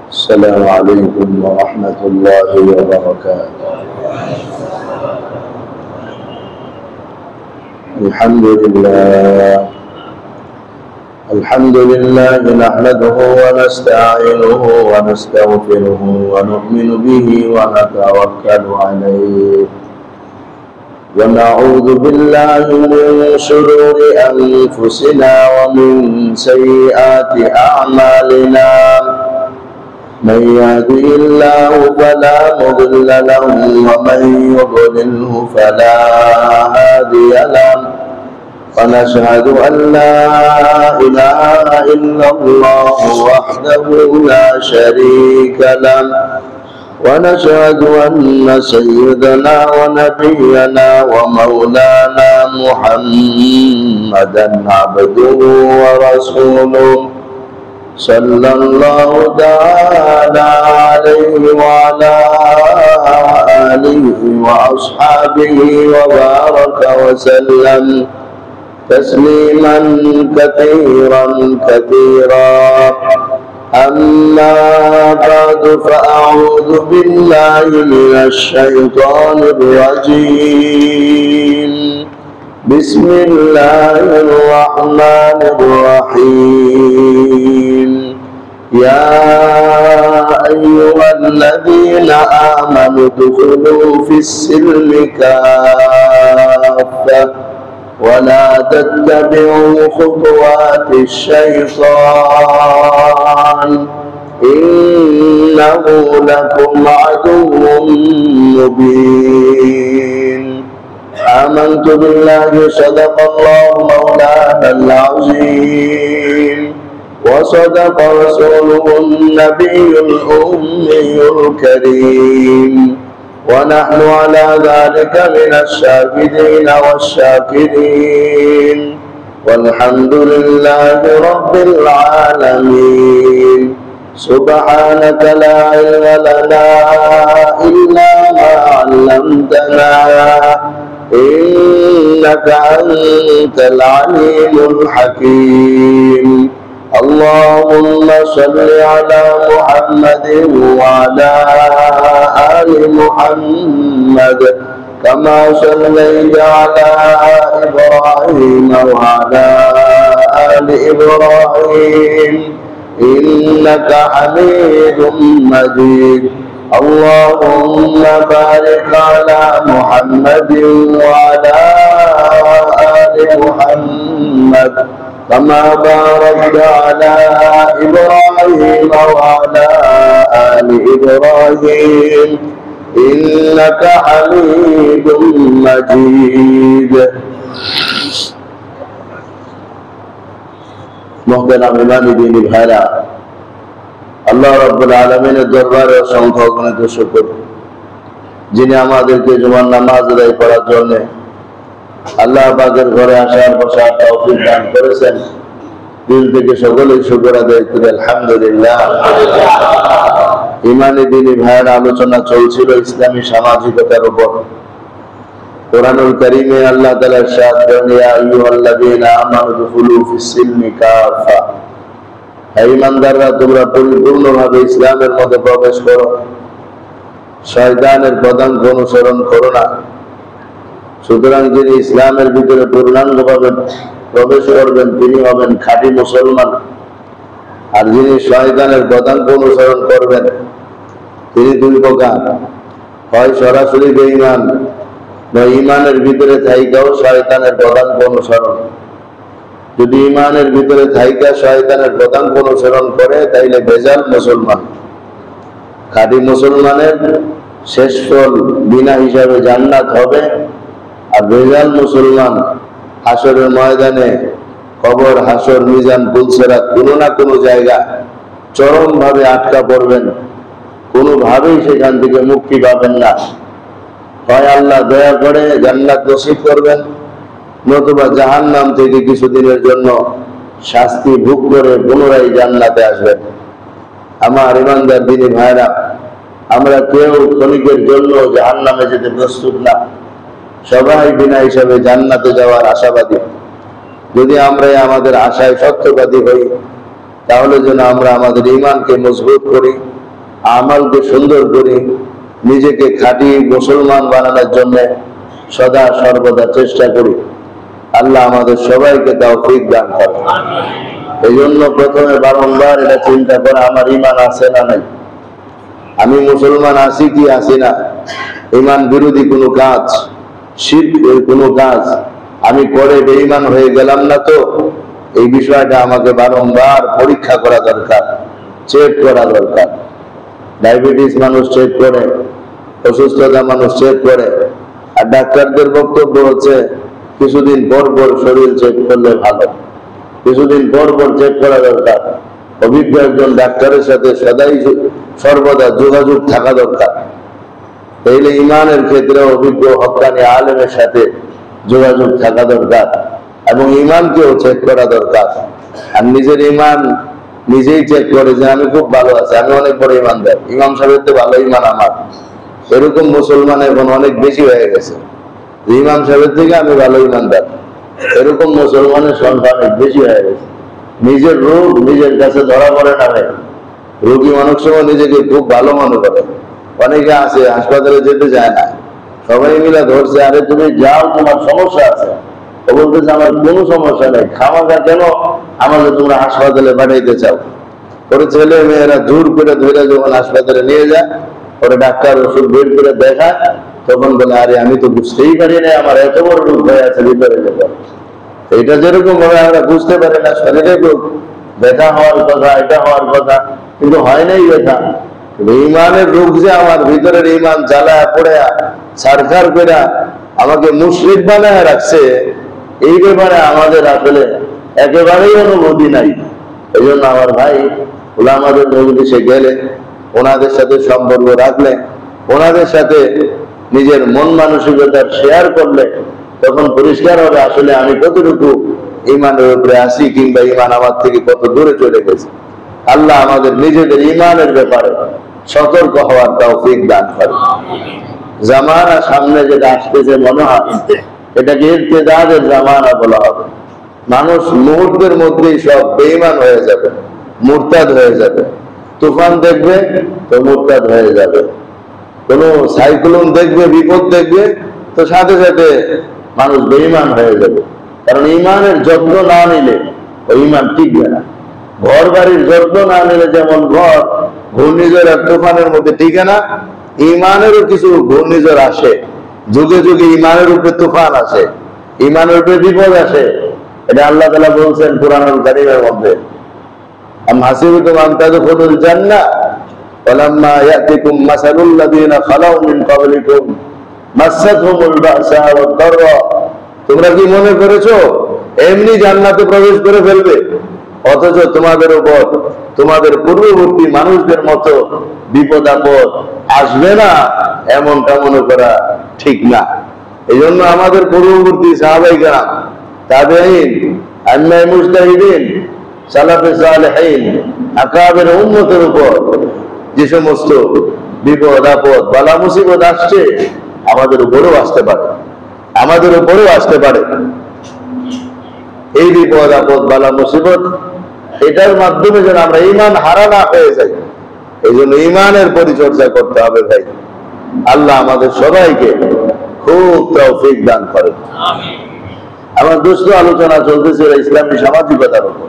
السلام عليكم ورحمة الله وبركاته. الحمد لله نحمده ونستعينه ونستغفره ونؤمن به ونتوكل عليه ونعوذ بالله من شرور أنفسنا ومن سيئات أعمالنا. من يهده الله فلا مضل له ومن يضلله فلا هادي له. ونشهد أن لا إله إلا الله وحده لا شريك له. ونشهد أن سيدنا ونبينا ومولانا محمدا عبده ورسوله صلى الله تعالى عليه وعلى آله وأصحابه وبارك وسلم تسليما كثيرا كثيرا. أما بعد فأعوذ بالله من الشيطان الرجيم. بسم الله الرحمن الرحيم. يا أيها الذين آمنوا ادخلوا في السلم كافة ولا تتبعوا خطوات الشيطان إنه لكم عدو مبين. آمنت بالله صدق الله مولانا العظيم وصدق رسوله النبي الأمي الكريم ونحن على ذلك من الشاهدين والشاكرين والحمد لله رب العالمين. سبحانك لا علم لنا إلا ما علمتنا إنك أنت العليم الحكيم. اللهم صل على محمد وعلى آل محمد كما صليت على إبراهيم وعلى آل إبراهيم إنك حميد مجيد. اللهم بارك على محمد وعلى آل محمد كما باركت على إبراهيم وعلى آل إبراهيم إنك حميد مجيد. মুহতারাম ইমানি দ্বীনি ভাইরা, আল্লাহ রাব্বুল আলামিনের দরবারে অসংখ্য অগণিত শুকর, যিনি আমাদেরকে জুমার নামাজ আদায় করার জন্য আল্লাহ পাকের ঘরে আসার বসার তৌফিক দান করেছেন। দিল থেকে সকলেই শুকর আদায় করি আলহামদুলিল্লাহ। ইমানি দ্বীনি ভাইয়ের আলোচনা চলছিল ইসলামী সামাজিকতার উপর। কোরআনুল কারীমে আল্লাহ তাআলা ইরশাদ করেন, ইয়া আইয়ুহাল্লাযীনা আমানু দুখুলু ফিস-সিলমি কাফা। হে ঈমানদাররা, তোমরা পরিপূর্ণভাবে ইসলামের মধ্যে প্রবেশ করো, শয়তানের পদাঙ্ক অনুসরণ করো না। সুতরাং যিনি ইসলামের ভিতরে পূর্ণাঙ্গভাবে প্রবেশ করবেন তিনি হবেন খাঁটি মুসলমান, আর যিনি শয়তানের পদাঙ্ক অনুসরণ করবেন তিনি দুই প্রকার, হয় সরাসরি বেঈমান বা ঈমানের ভিতরে থাইকাও শয়তানের পদাঙ্ক অনুসরণ। যদি ঈমানের ভিতরে থাইকা শয়তানের পদাঙ্ক অনুসরণ করে তাইলে ভেজাল মুসলমান। খাঁটি মুসলমানের শেষ ফল বিনা হিসাবে জান্নাত হবে, আর ভেজাল মুসলমান হাসরের ময়দানে কবর, হাসর, মিজান, পুলসেরাত কোনো না কোনো জায়গা চরম ভাবে আটকা পড়বেন, কোনোভাবেই সেখান থেকে মুক্তি পাবেন না। হয় আল্লাহ দয়া করে জান্নাত নসিব করবেন, নতুবা জাহান্নাম থেকে কিছুদিনের জন্য শাস্তি ভোগ করে পুনরায় জান্নাতে আসবেন। আমার ইমানদার দ্বীনি ভাইরা, আমরা কেউ ক্ষণিকের জন্য জাহান্নামে যেতে প্রস্তুত না। সবাই বিনা হিসাবে জান্নাতে যাওয়ার আশাবাদী। যদি আমরা আমাদের আশায় সত্যবাদী হই তাহলে যেন আমরা আমাদের ঈমানকে মজবুত করি, আমলকে সুন্দর করি, নিজেকে খাঁটি মুসলমান বানানোর জন্য সদা সর্বদা চেষ্টা করি। আল্লাহ আমাদের সবাইকে তৌফিক দান করেন। এই জন্য প্রথমে বারংবার এটা চিন্তা করা, আমার ঈমান আছে না নাই, আমি মুসলমান আছি কি আছি না, ঈমান বিরোধী কোনো কাজ, শিরকের কোনো কাজ আমি করে বেঈমান হয়ে গেলাম না তো। এই বিষয়টা আমাকে বারংবার পরীক্ষা করা দরকার, চেক করা দরকার। ডায়াবেটিস মানুষ চেক করে, অসুস্থতা মানুষ চেক করে, আর ডাক্তারদের বক্তব্য হচ্ছে কিছুদিন পর পর শরীর চেক করলে ভালো, কিছুদিন পর পর চেক করা দরকার। অভিজ্ঞ একজন ডাক্তারের সাথে সদাই সর্বদা যোগাযোগ থাকা দরকার। তাইলে ইমানের ক্ষেত্রে অভিজ্ঞ হক্কানি আলেমের সাথে যোগাযোগ থাকা দরকার এবং ইমানকেও চেক করা দরকার। আর নিজের ইমান নিজেই চেক করে যে আমি খুব ভালো আছি, আমি অনেক বড় ইমানদার, ইমাম সাহেবের তো ভালো ইমান আমার, এরকম মুসলমান এখন অনেক বেশি হয়ে গেছে। ইমাম সাহেবের থেকে আমি ভালো ইমানদার, এরকম মুসলমানের সংখ্যা অনেক বেশি হয়ে গেছে। নিজের রোগ নিজের কাছে ধরা পড়ে না। রোগী মানুষ সময় নিজেকে খুব ভালো মনে করে, অনেকে আছে হাসপাতালে যেতে চায় না, সবাই মিলে ধরছে, আরে তুমি যাও, তোমার সমস্যা আছে। ও বলতেছে আমার কোনো সমস্যা নেই, খামাখা কেন আমাকে তোমরা হাসপাতালে পাঠাইতে চাও। ওর ছেলে মেয়েরা জোর করে ধরে যখন হাসপাতালে নিয়ে যায়, ওরা ডাক্তার ওষুধ বের করে দেখায়, তখন বলে আরে আমি তো বুঝতেই পারি না আমার এত বড় রোগ হয়ে আছে ভিতরে ভেতরে। এটা যেরকম ভাবে আমরা বুঝতে পারি না শরীরে রোগ, ব্যথা হওয়ার কথা, এটা হওয়ার কথা, কিন্তু হয় নাই ব্যথা। ইমানের রোগ যে আমার ভিতরের ইমান জ্বালা পড়ে সারখার করে আমাকে মুশরিক বানায় রাখছে, এই ব্যাপারে আমাদের আসলে একেবারেই অনুভূতি নাই। এই জন্য আমার ভাই উলামাদের মজলিসে গেলে, ওনাদের সাথে সম্পর্ক রাখলে, ওনাদের সাথে নিজের মন মানসিকতা শেয়ার করলে, তখন পরিষ্কার হবে আসলে আমি কতটুকু ইমানের উপরে আসি, কিংবা ইমান আমার থেকে কত দূরে চলে গেছে। আল্লাহ আমাদের নিজেদের ইমানের ব্যাপারে সতর্ক হওয়ার তৌফিক দান করে। জামানা সামনে যেটা আসতেছে মনে হয় এটাকে ইরতিদাদের জামানা বলা হবে। মানুষ মুহূর্তের মধ্যেই সব বেঈমান হয়ে যাবে, মুরতাদ হয়ে যাবে। তুফান দেখবে তো মুরতাদ হয়ে যাবে, কোন সাইক্লোন দেখবে, বিপদ দেখবে তো সাথে সাথে মানুষ বেঈমান হয়ে যাবে। কারণ ইমানের যত্ন না নিলে ওই ইমান টিকবে না। ঘর বাড়ির যত্ন না নিলে যেমন ঘর ঘূর্ণিঝড় আর তুফানের মধ্যে টিকে না, ইমানেরও কিছু ঘূর্ণিঝড় আসে, যুগে যুগে ইমানের উপরে তুফান আসে, ইমানের উপরে বিপদ আসে। এটা আল্লাহ তাআলা বলছেন কুরআনুল কারীমের মধ্যে, আম হাসিবতুম আন তাদখুলুল জান্নাহ ওয়ালাম্মা ইয়াতিকুম মাসালুল লাযীনা খালাউ মিন ক্বাবলিকুম মাসাতহুমুল বাসা ওয়াদ দাররা। তোমরা কি মনে করেছো এমনি জান্নাতে প্রবেশ করে ফেলবে, অথচ তোমাদের উপর তোমাদের পূর্ববর্তী মানুষদের মতো বিপদ আপদ আসবে না, এমনটা মনে করা ঠিক না। এই জন্য আমাদের পূর্ববর্তী সাহাবায়ে কেরাম, তাবেঈন, আইম্মায়ে মুজতাহিদিন, সালাফে সালেহিন, আকাবের উম্মতের উপর যে সমস্ত বিপদ আপদ বালা মুসিবত আসছে, আমাদের উপরেও আসতে পারে, আমাদের উপরেও আসতে পারে। এই বিপদ আপদ বালা মুসিবত, এটার মাধ্যমে যেন আমরা ঈমান হারা না হয়ে যাই, এই জন্য ঈমানের পরিচর্যা করতে হবে ভাই। আল্লাহ আমাদের সবাইকে খুব তৌফিক দান করেন। আমার দুষ্ট আলোচনা চলতেছিল ইসলামী সামাজিকতার উপর।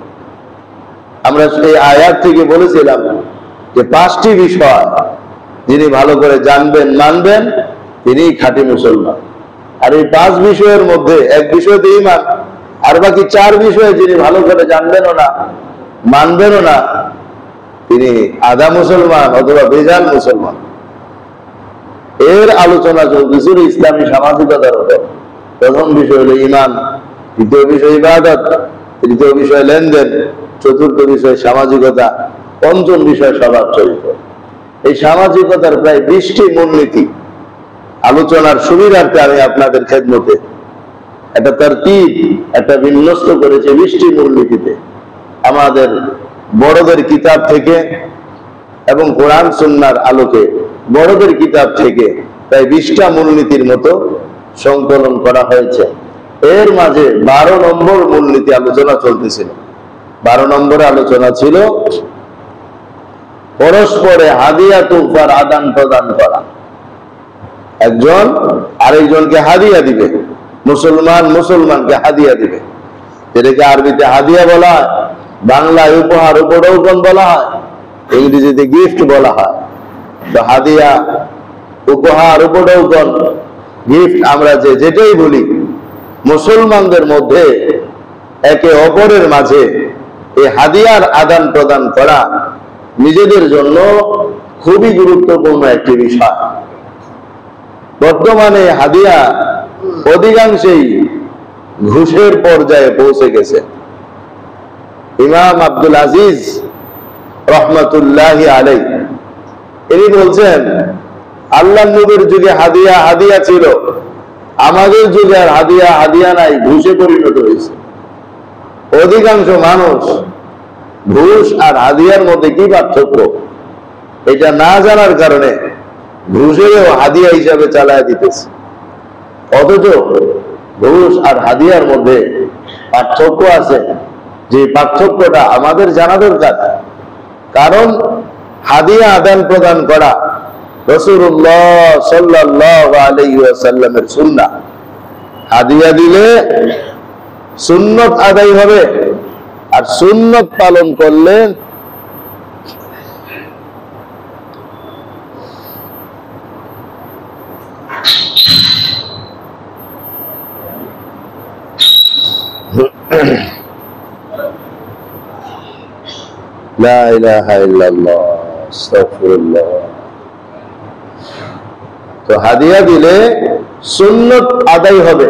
আমরা এই আয়াত থেকে বলেছিলাম যে 5টি বিষয় যিনি ভালো করে জানবেন মানবেন তিনি খাঁটি মুসলমান। আর এই 5 বিষয়ের মধ্যে এক বিষয় তো ঈমান, আর বাকি 4 বিষয়ে যিনি ভালো করে জানবেনও না মানবেনও না, তিনি আধা মুসলমান অথবা বেজান মুসলমান। এর আলোচনা চলতেছিল ইসলামী সামাজিকতার উপর। প্রথম বিষয় হলো ঈমান, দ্বিতীয় বিষয় ইবাদত, তৃতীয় বিষয় লেনদেন, চতুর্থ বিষয় সামাজিকতা, পঞ্চম বিষয় স্বভাব চরিত্র। এই সামাজিকতার প্রায় 20টি মূলনীতি আলোচনার সুবিধার্থে আমি আপনাদের খেদমতে একটা তারতিব, একটা বিন্যস্ত করেছি 20টি মূলনীতিতে। আমাদের বড়দের কিতাব থেকে এবং কোরআন সুন্নাহর আলোকে বড়দের কিতাব থেকে প্রায় 20টা মূলনীতির মতো সংকলন করা হয়েছে। এর মাঝে 12 নম্বর মূলনীতি আলোচনা চলতেছিল। 12 নম্বরে আলোচনা ছিল পরস্পরে হাদিয়া তোফার আদান প্রদান করা। একজন আরেকজনকে হাদিয়া দিবে, মুসলমান মুসলমানকে হাদিয়া দিবে, যেটাকে আরবিতে হাদিয়া বলা হয়, বাংলায় উপহার উপঢৌকন বলা হয়, ইংরেজিতে গিফট বলা হয়। তো হাদিয়া, উপহার, উপঢৌকন, গিফট আমরা যেটাই বলি, মুসলমানদের মধ্যে একে অপরের মাঝে এই হাদিয়ার আদান প্রদান করা নিজেদের জন্য খুবই গুরুত্বপূর্ণ একটি বিষয়। বর্তমানে হাদিয়া অধিকাংশেই ঘুষের পর্যায়ে পৌঁছে গেছে। ইমাম আব্দুল আজিজ রহমতুল্লাহি আলাইহি ইনি বলছেন, আল্লাহ নবীর যুগে হাদিয়া হাদিয়া ছিল, আমাদের যুগে আর হাদিয়া হাদিয়া নাই, ঘুষে পরিণত হয়েছে। অধিকাংশ মানুষ ঘুষ আর হাদিয়ার মধ্যে কি পার্থক্য এটা না জানার কারণে ঘুষেও হাদিয়া হিসাবে চালায় দিতেছে। অথচ ঘুষ আর হাদিয়ার মধ্যে পার্থক্য আছে, যে পার্থক্যটা আমাদের জানা দরকার। কারণ হাদিয়া আদান প্রদান করা রাসূলুল্লাহ সাল্লাল্লাহু আলাইহি ওয়াসাল্লামের সুন্নাহ। হাদিয়া দিলে সুন্নত আদায় হবে, আর সুন্নত পালন করলে লা ইলাহা ইল্লাল্লাহ আস্তাগফিরুল্লাহ। তো হাদিয়া দিলে সুন্নত আদায় হবে,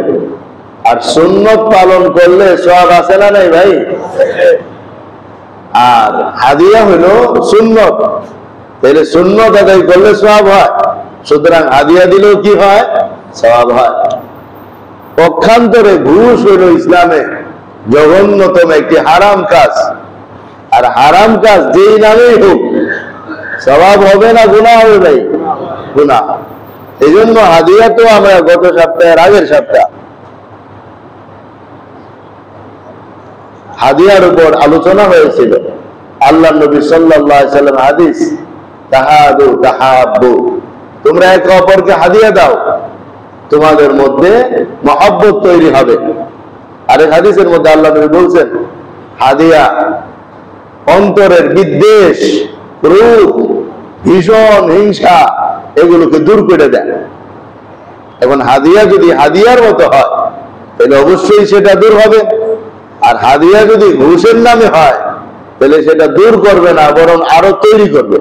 আর সুন্নত পালন করলে সওয়াব আছে না নাই ভাই? আর হাদিয়া হলো সুন্নত, তাহলে সুন্নত আদায় করলে সওয়াব হয়, সুতরাং হাদিয়া দিলেও কি হয়? সওয়াব হয়। পক্ষান্তরে ঘুষ হলো ইসলামে জঘন্যতম একটি হারাম কাজ, আর হারাম কাজ যেই নামেই হোক সওয়াব হবে না গুনাহ হবে ভাই? গুনাহ। এই জন্য হাদিয়া তো আমরা গত সপ্তাহের আগের সপ্তাহ হাদিয়ার উপর আলোচনা হয়েছিল। আল্লাহ নবী সাল্লাল্লাহু আলাইহি ওয়াসাল্লাম হাদিস, তাহাদু তাহাব্বু, তোমরা একে অপরকে হাদিয়া দাও, তোমাদের মধ্যে মহব্বত তৈরি হবে। আরেক হাদিসের মধ্যে আল্লাহ নবী বলছেন, হাদিয়া অন্তরের বিদ্বেষ, ক্রোধ, ভীষণ হিংসা এগুলোকে দূর করে দেয়। এখন হাদিয়া যদি হাদিয়ার মতো হয় তাহলে অবশ্যই সেটা দূর হবে, আর হাদিয়া যদি ঘুষের নামে হয় তাহলে সেটা দূর করবে না, বরং আরো তৈরি করবে।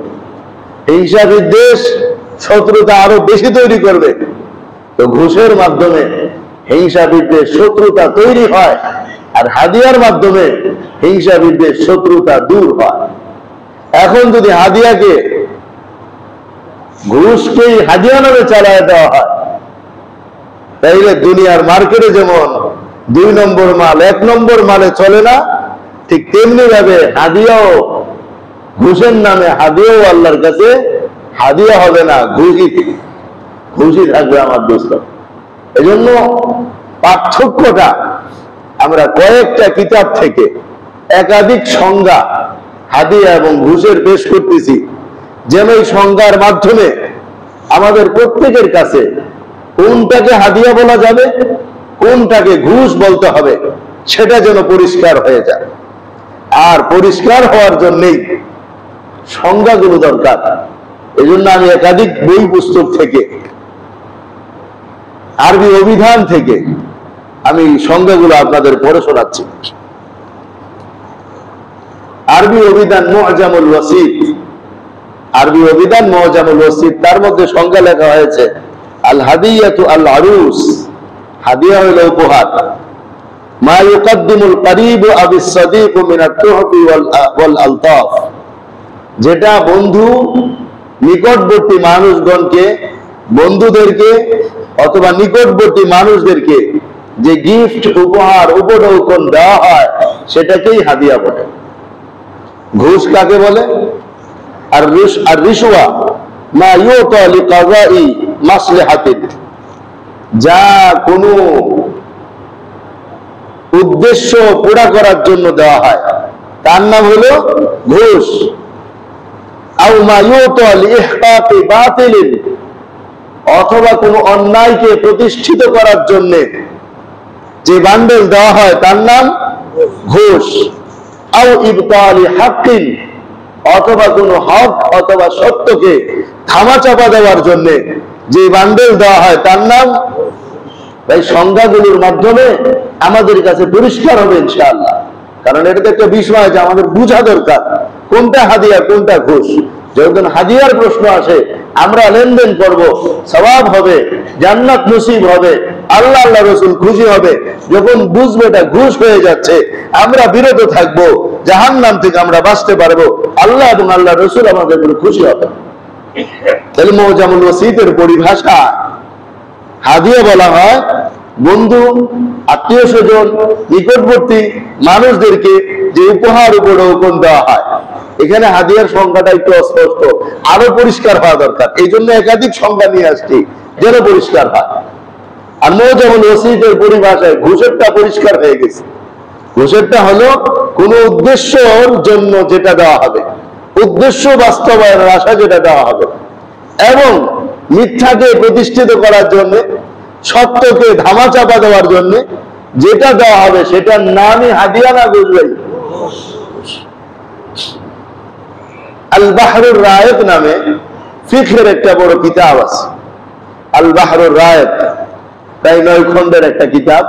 হিংসা, বিদ্বেষ, শত্রুতা আরো বেশি তৈরি করবে। তো ঘুষের মাধ্যমে হিংসা, বিদ্বেষ, শত্রুতা তৈরি হয়, আর হাদিয়ার মাধ্যমে হিংসা, বিদ্বেষ, শত্রুতা দূর হয়। এখন যদি হাদিয়াকে, ঘুষকেই হাদিয়া নামে চালায় দেওয়া হয়, তাইলে দুনিয়ার মার্কেটে যেমন 2 নম্বর মাল 1 নম্বর মালে চলে না, ঠিক তেমনি ভাবে হাদিয়াও, ঘুষের নামে হাদিয়াও আল্লাহর কাছে হাদিয়া হবে না, ঘুষই থাকবে আমার দোস্ত। এই জন্য পার্থক্যটা আমরা কয়েকটা কিতাব থেকে একাধিক সংজ্ঞা হাদিয়া এবং ঘুষের পেশ করতেছি, যেন এই সংজ্ঞার মাধ্যমে আমাদের প্রত্যেকের কাছে কোনটাকে হাদিয়া বলা যাবে, কোনটাকে ঘুষ বলতে হবে, সেটা যেন পরিষ্কার হয়ে যায়। আর পরিষ্কার হওয়ার জন্যই সংজ্ঞাগুলো দরকার। এই জন্য আমি একাধিক বই পুস্তক থেকে, আরবি অভিধান থেকে আমি সংজ্ঞাগুলো আপনাদের পড়ে শোনাচ্ছি। আরবি অভিধান মুআজামুল ওয়াসিত, আরবি অভিধান মুআজামুল ওয়াসিত, তার মধ্যে সংজ্ঞা লেখা হয়েছে, আল হাদিয়াতু আল আরুস, হাদিয়া হলো উপহার, মা ইউকদ্দিমুল করিব আবিস সাদিক মিন আত-তুহফি ওয়াল আলতাফ, যেটা বন্ধু নিকটবর্তী মানুষগণকে, বন্ধুদেরকে অথবা নিকটবর্তী মানুষদেরকে যে গিফট, উপহার, উপঢৌকন দেওয়া হয় সেটাকেই হাদিয়া বলে। ঘুষ কাকে বলে? আর রিশওয়া মা ইউতা লিকাযাই মাসলিহাতিন, যা কোনো উদ্দেশ্য পুরা করার জন্য দেওয়া হয় তার নাম হলো ঘুষ। আও মা ইউতা লিইহকাকি বাতিলিন, অথবা কোনো অন্যায়কে প্রতিষ্ঠিত করার জন্য যে বান্ডেল দেওয়া হয় তার নাম ঘুষ। আও ইবতালি হাক্কিন, অথবা কোনো হক অথবা সত্যকে ধামাচাপা দেওয়ার জন্য যে বান্ডেল দেওয়া হয় তার নাম। এই সংজ্ঞাগুলোর মাধ্যমে আমাদের কাছে পরিষ্কার হবে ইনশাআল্লাহ। কারণ এটা তো একটা বিষয় যে আমাদের বোঝা দরকার কোনটা হাদিয়া কোনটা ঘুষ। যখন হাদিয়ার প্রশ্ন আসে আমরা লেনদেন করব, সওয়াব হবে, জান্নাত নসিব হবে, আল্লাহ আল্লাহ রসুল খুশি হবে। যখন বুঝবো এটা ঘুষ হয়ে যাচ্ছে আমরা বিরত থাকবো, জাহান্নাম থেকে আমরা বাঁচতে পারবো, আল্লাহ এবং আল্লাহ রসুল আমাদের উপর খুশি হবে। তাহলে মুজামুল ওয়াসিতের পরিভাষা হাদিয়া বলা হয় বন্ধু, আত্মীয় স্বজন, নিকটবর্তী মানুষদেরকে যে উপহার উপঢৌকন দেওয়া হয়। এখানে হাদিয়ার সংখ্যাটা একটু অস্পষ্ট, আরো পরিষ্কার হওয়া দরকার। এই জন্য একাধিক সংখ্যা নিয়ে আসছি যেন পরিষ্কার হয়। আর মুজামুল ওয়াসিতের পরিভাষায় ঘুষেরটা পরিষ্কার হয়ে গেছে। ঘুষেরটা হলো কোন উদ্দেশ্যের জন্য যেটা দেওয়া হবে, উদ্দেশ্য বাস্তবায়নের আশা যেটা দেওয়া হবে, এবং মিথ্যাকে প্রতিষ্ঠিত করার জন্য, সত্যকে ধামাচাপা দেওয়ার জন্য যেটা দেওয়া হবে সেটার নামই হাদিয়া না ঘুষ ভাই? আল বাহরুর রায়েত নামে ফিকহের একটা বড় কিতাব আছে। আল বাহরুর রায়েত প্রায় 9 খণ্ডের একটা কিতাব,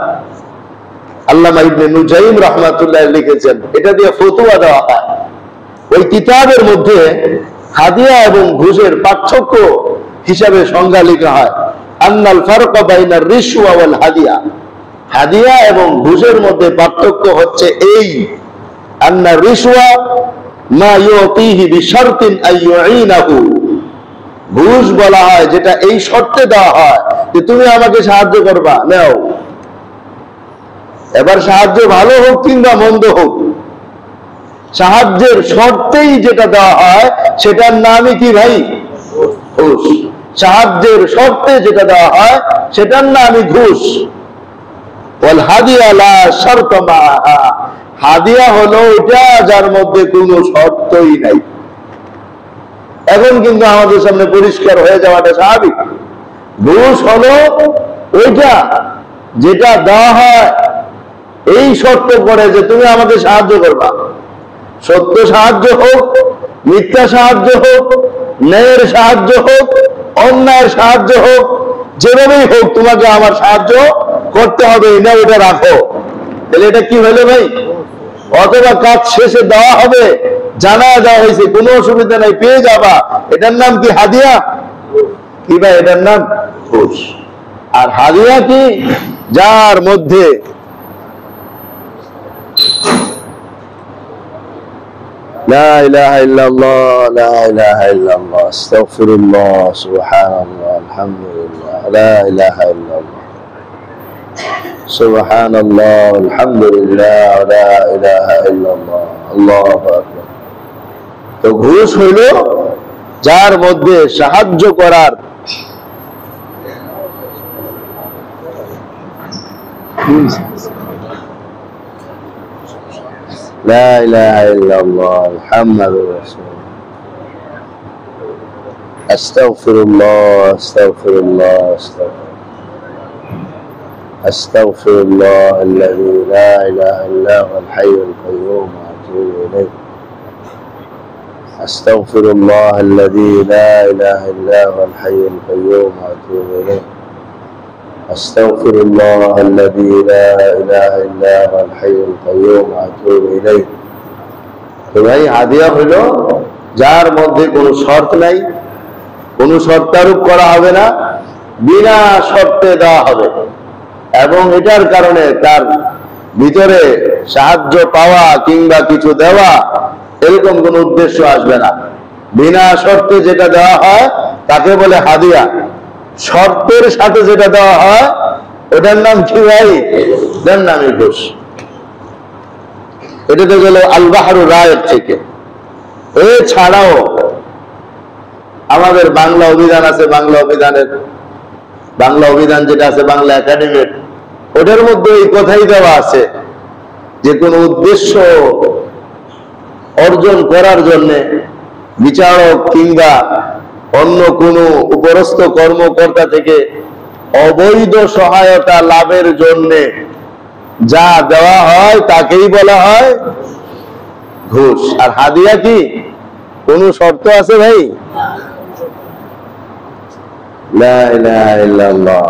আল্লামা ইবনে নুজাইম রাহমাতুল্লাহ লিখেছেন। এটা দিয়ে ফতোয়া দেওয়া হয়। ওই কিতাবের মধ্যে হাদিয়া এবং ঘুষের পার্থক্য হিসাবে সংজ্ঞা লেখা হয়, আন্নাল ফারকা বাইনার রিশওয়া ওয়াল হাদিয়া। হাদিয়া এবং ঘুষের মধ্যে পার্থক্য হচ্ছে এই, আন্না রিশওয়া মা ইউতিহি বিশারতিন আইয়ুইনাহু। ঘুষ বলা হয় যেটা এই শর্তে দেওয়া হয় যে তুমি আমাকে সাহায্য করবা, নাও। এবার সাহায্য ভালো হোক কিংবা মন্দ হোক, সাহায্যের শর্তেই যেটা দেওয়া হয় সেটার নামই কি ভাই? ঘুষ। সাহায্যের শর্তে যেটা দেওয়া হয় সেটার নামই ঘুষ। ওয়াল হাদিয়া লা শারত মাআহা, হাদিয়া হলো ওইটা যার মধ্যে কোনো শর্তই নাই। এখন কিন্তু আমাদের সামনে পরিষ্কার হয়ে যাওয়াটা স্বাভাবিক। ঘুষ হলো ওইটা যেটা দেওয়া হয় এই শর্ত করে যে তুমি আমাকে সাহায্য করবা। সত্য সাহায্য হোক, মিথ্যা সাহায্য হোক, ন্যায়ের সাহায্য হোক, অন্যায়ের সাহায্য হোক, যেভাবেই হোক তোমাকে আমার সাহায্য করতে হবে, না ওটা রাখো। তাহলে এটা কি হলো ভাই? অথবা কাজ শেষে দেওয়া হবে, জানা দেওয়া হয়েছে, কোনো অসুবিধা নাই, পেয়ে যাবা, এটার নাম কি হাদিয়া? কি ভাই? এটার নাম ঘুষ। আর হাদিয়া কি? যার মধ্যে লা ইলাহা ইল্লাল্লাহ, লা ইলাহা ইল্লাল্লাহ, আস্তাগফিরুল্লাহ, সুবহানাল্লাহ, আলহামদুলিল্লাহ, লা ইলাহা ইল্লাল্লাহ, সুবহানাল্লাহ, আলহামদুলিল্লাহ, লা ইলাহা ইল্লাল্লাহ, আল্লাহু আকবার। তো ঘুষ হইল যার মধ্যে সাহায্য করার لا إله إلا الله محمد رسول الله أستغفر الله أستغفر الله أستغفر الله الذي لا إله إلا هو الحي القيوم وأتوب إليه أستغفر الله الذي لا إله إلا هو الحي القيوم وأتوب إليه أستغفر الله الذي لا إله إلا هو الحي القيوم وأتوب إليه। তো ভাই হাদিয়া হলো যার মধ্যে কোনো শর্ত নাই, কোনো শর্তারোপ করা হবে না, বিনা শর্তে দেওয়া হবে, এবং এটার কারণে তার ভিতরে সাহায্য পাওয়া কিংবা কিছু দেওয়া এরকম কোনো উদ্দেশ্য আসবে না। বিনা শর্তে যেটা দেওয়া হয় তাকে বলে হাদিয়া। শর্তের সাথে যেটা দেওয়া হয় ওটার নাম কি ভাই? এটার নামই ঘুষ। এটা তো গেল আল বাহরুর রায়েত থেকে। এছাড়াও আমাদের বাংলা অভিধান আছে, বাংলা অভিধান যেটা আছে বাংলা একাডেমির, ওটার মধ্যে এই কথাই দেওয়া আছে যে কোন উদ্দেশ্য অর্জন করার জন্য বিচারক কিংবা অন্য কোনো উপরস্থ কর্মকর্তা থেকে অবৈধ সহায়তা লাভের জন্য যা দেওয়া হয় তাকেই বলা হয় ঘুষ। আর হাদিয়া কি কোনো শর্ত আছে ভাই? লা ইলাহা ইল্লাল্লাহ,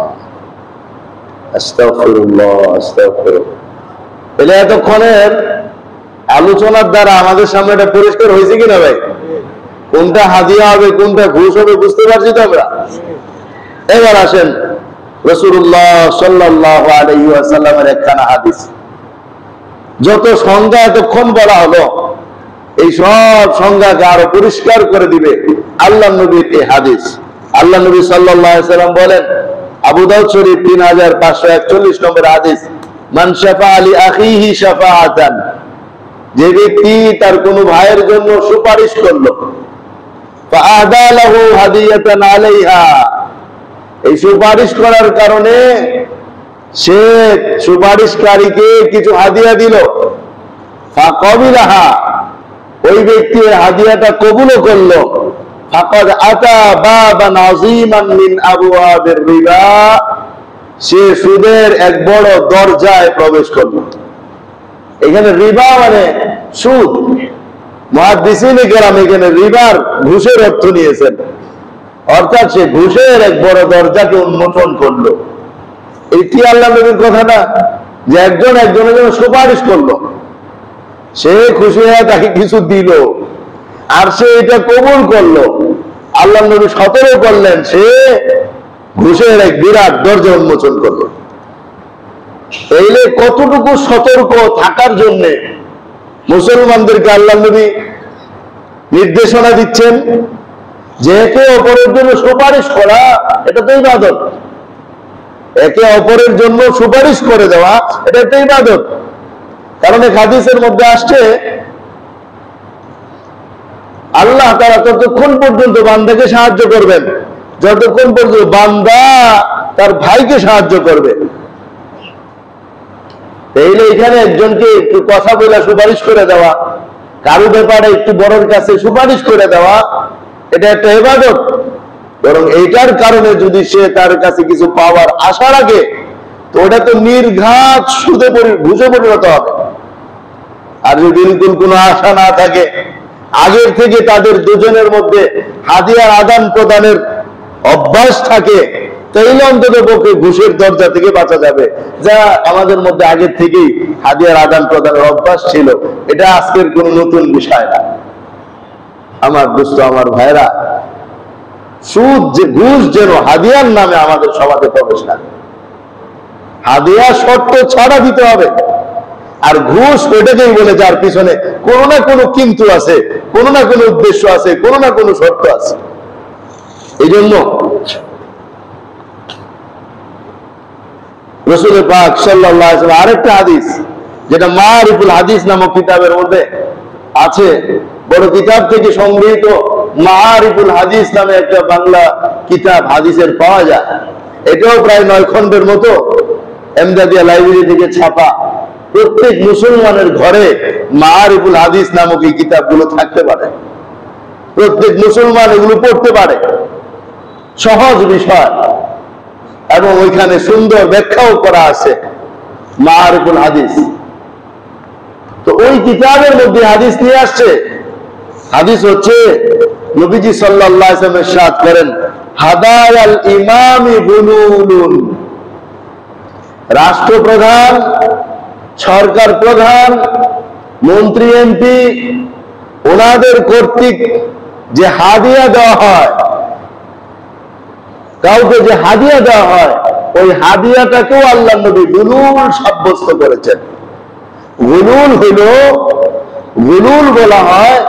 আস্তাগফিরুল্লাহ, আস্তাগফিরুল্লাহ। তাহলে এতক্ষণের আলোচনার দ্বারা আমাদের সামনে এটা পরিষ্কার হয়েছে কিনা ভাই? কোনটা হাদিয়া হবে কোনটা ঘুষ হবে বুঝতে পারছি তো আমরা। এবার আসেন রাসূলুল্লাহ সাল্লাল্লাহু আলাইহি ওয়াসাল্লামের একখানা হাদিস। যত সংজ্ঞা এতক্ষণ বলা হলো এই সব সংজ্ঞাকে আরো পরিষ্কার করে দিবে আল্লাহ নবীর এই হাদিস। আল্লাহ নবী সাল্লাল্লাহু আলাইহি ওয়াসাল্লাম বলেন, আবু দাউদ শরীফ 3541 নম্বর হাদিস, মান শাফা লি আখিহি শাফাআতান, যে ব্যক্তি তার কোনো ভাইয়ের জন্য সুপারিশ করলো, ফাআদা লাহু হাদিয়াতান আলাইহা, এই সুপারিশ করার কারণে সে সুপারিশকারীকে কিছু হাদিয়া দিল, ফাকাবিলাহা, ওই ব্যক্তি হাদিয়াটা কবুল করলো, ফাকাদ আতা বাবান আযীমান মিন আবওয়াবির রিবা, সে সুদের এক বড় দরজায় প্রবেশ করলো। এখানে রিবা মানে সুদ। মুহাদ্দিসিনে কেরাম এখানে রিবার ঘুষের অর্থ নিয়েছেন, অর্থাৎ সে ঘুষের এক বড় দরজাকে উন্মোচন করলো। এটি আল্লাহ নবীর কথা না যে একজন একজনের জন্য সুপারিশ করলো, সে খুশি হয়ে তাকে কিছু দিল আর সে এটা কবুল করলো। আল্লাহ নবী সতর্ক করলেন সে ঘুষের এক বিরাট দরজা উন্মোচন করলো। এইলে কতটুকু সতর্ক থাকার জন্য মুসলমানদেরকে আল্লাহ নবী নির্দেশনা দিচ্ছেন যে একে অপরের জন্য সুপারিশ করা এটা তো ইবাদত। একে অপরের জন্য সুপারিশ করে দেওয়া এটা তো ইবাদত। কারণ এই হাদিসের মধ্যে আসছে আল্লাহ তাআলা ততক্ষণ পর্যন্ত বান্দাকে সাহায্য করবেন যতক্ষণ পর্যন্ত বান্দা তার ভাইকে সাহায্য করবে। তাইলে এখানে একজনকে একটু কথা বলে সুপারিশ করে দেওয়া, কারো ব্যাপারে একটু বড়র কাছে সুপারিশ করে দেওয়া, এটা একটা ইবাদত। বরং এইটার কারণে যদি সে তার কাছে কিছু পাওয়ার আশা রাখে তো ওটা তো নির্ঘাত সুদে ঘুষে পরিণত হবে। আর যদি বিলকুল কোনো আশা না থাকে, আগের থেকে তাদের দুজনের মধ্যে হাদিয়ার আদান প্রদানের অভ্যাস থাকে, তাইলে অন্তত পক্ষে ঘুষের দরজা থেকে বাঁচা যাবে। যা আমাদের মধ্যে আগের থেকেই হাদিয়ার আদান প্রদানের অভ্যাস ছিল, এটা আজকের কোনো নতুন বিষয় না। আমার দোস্ত, আমার ভাইরা, সুদ যে ঘুষ যেন হাদিয়ার নামে আমাদের সমাজে প্রবেশ না। হাদিয়া শর্ত ছাড়া দিতে হবে। আর ঘুষ ওইটাকেই বলে যার পিছনে কোনো না কোনো কিন্তু আছে, কোনো না কোনো উদ্দেশ্য আছে, কোনো না কোনো শর্ত আছে। এই জন্য রাসূল পাক সাল্লাল্লাহু আলাইহি ওয়াসাল্লাম আরেকটা হাদিস যেটা মারিফুল হাদিস নামক কিতাবের মধ্যে আছে, বড় কিতাব থেকে সংগৃহীত মারিফুল হাদিস নামে একটা বাংলা কিতাব হাদিসের পাওয়া যায়। এটাও প্রায় 9 খণ্ডের মতো এমদাদিয়া লাইব্রেরি থেকে ছাপা। প্রত্যেক মুসলমানের ঘরে মারিফুল হাদিস নামক এই কিতাবগুলো থাকতে পারে, প্রত্যেক মুসলমান এগুলো পড়তে পারে। সহজ বিষয় এবং ওইখানে সুন্দর ব্যাখ্যাও করা আছে মারিফুল হাদিস। তো ওই কিতাবের মধ্যে হাদিস নিয়ে আসছে। হাদিস হচ্ছে নবীজি সাল্লাল্লাহু আলাইহি ওয়াসাল্লাম ইরশাদ করেন, হাদায়াল ইমামি বুলুলুন, রাষ্ট্রপ্রধান, সরকার প্রধান, মন্ত্রী, এমপি, ওনাদের কর্তৃক যে হাদিয়া দেওয়া হয়, কাউকে যে হাদিয়া দেওয়া হয়, ওই হাদিয়াটাকেও আল্লাহ নবী গুলুল সাব্যস্ত করেছেন। গুলুল হইল, গুলুল বলা হয়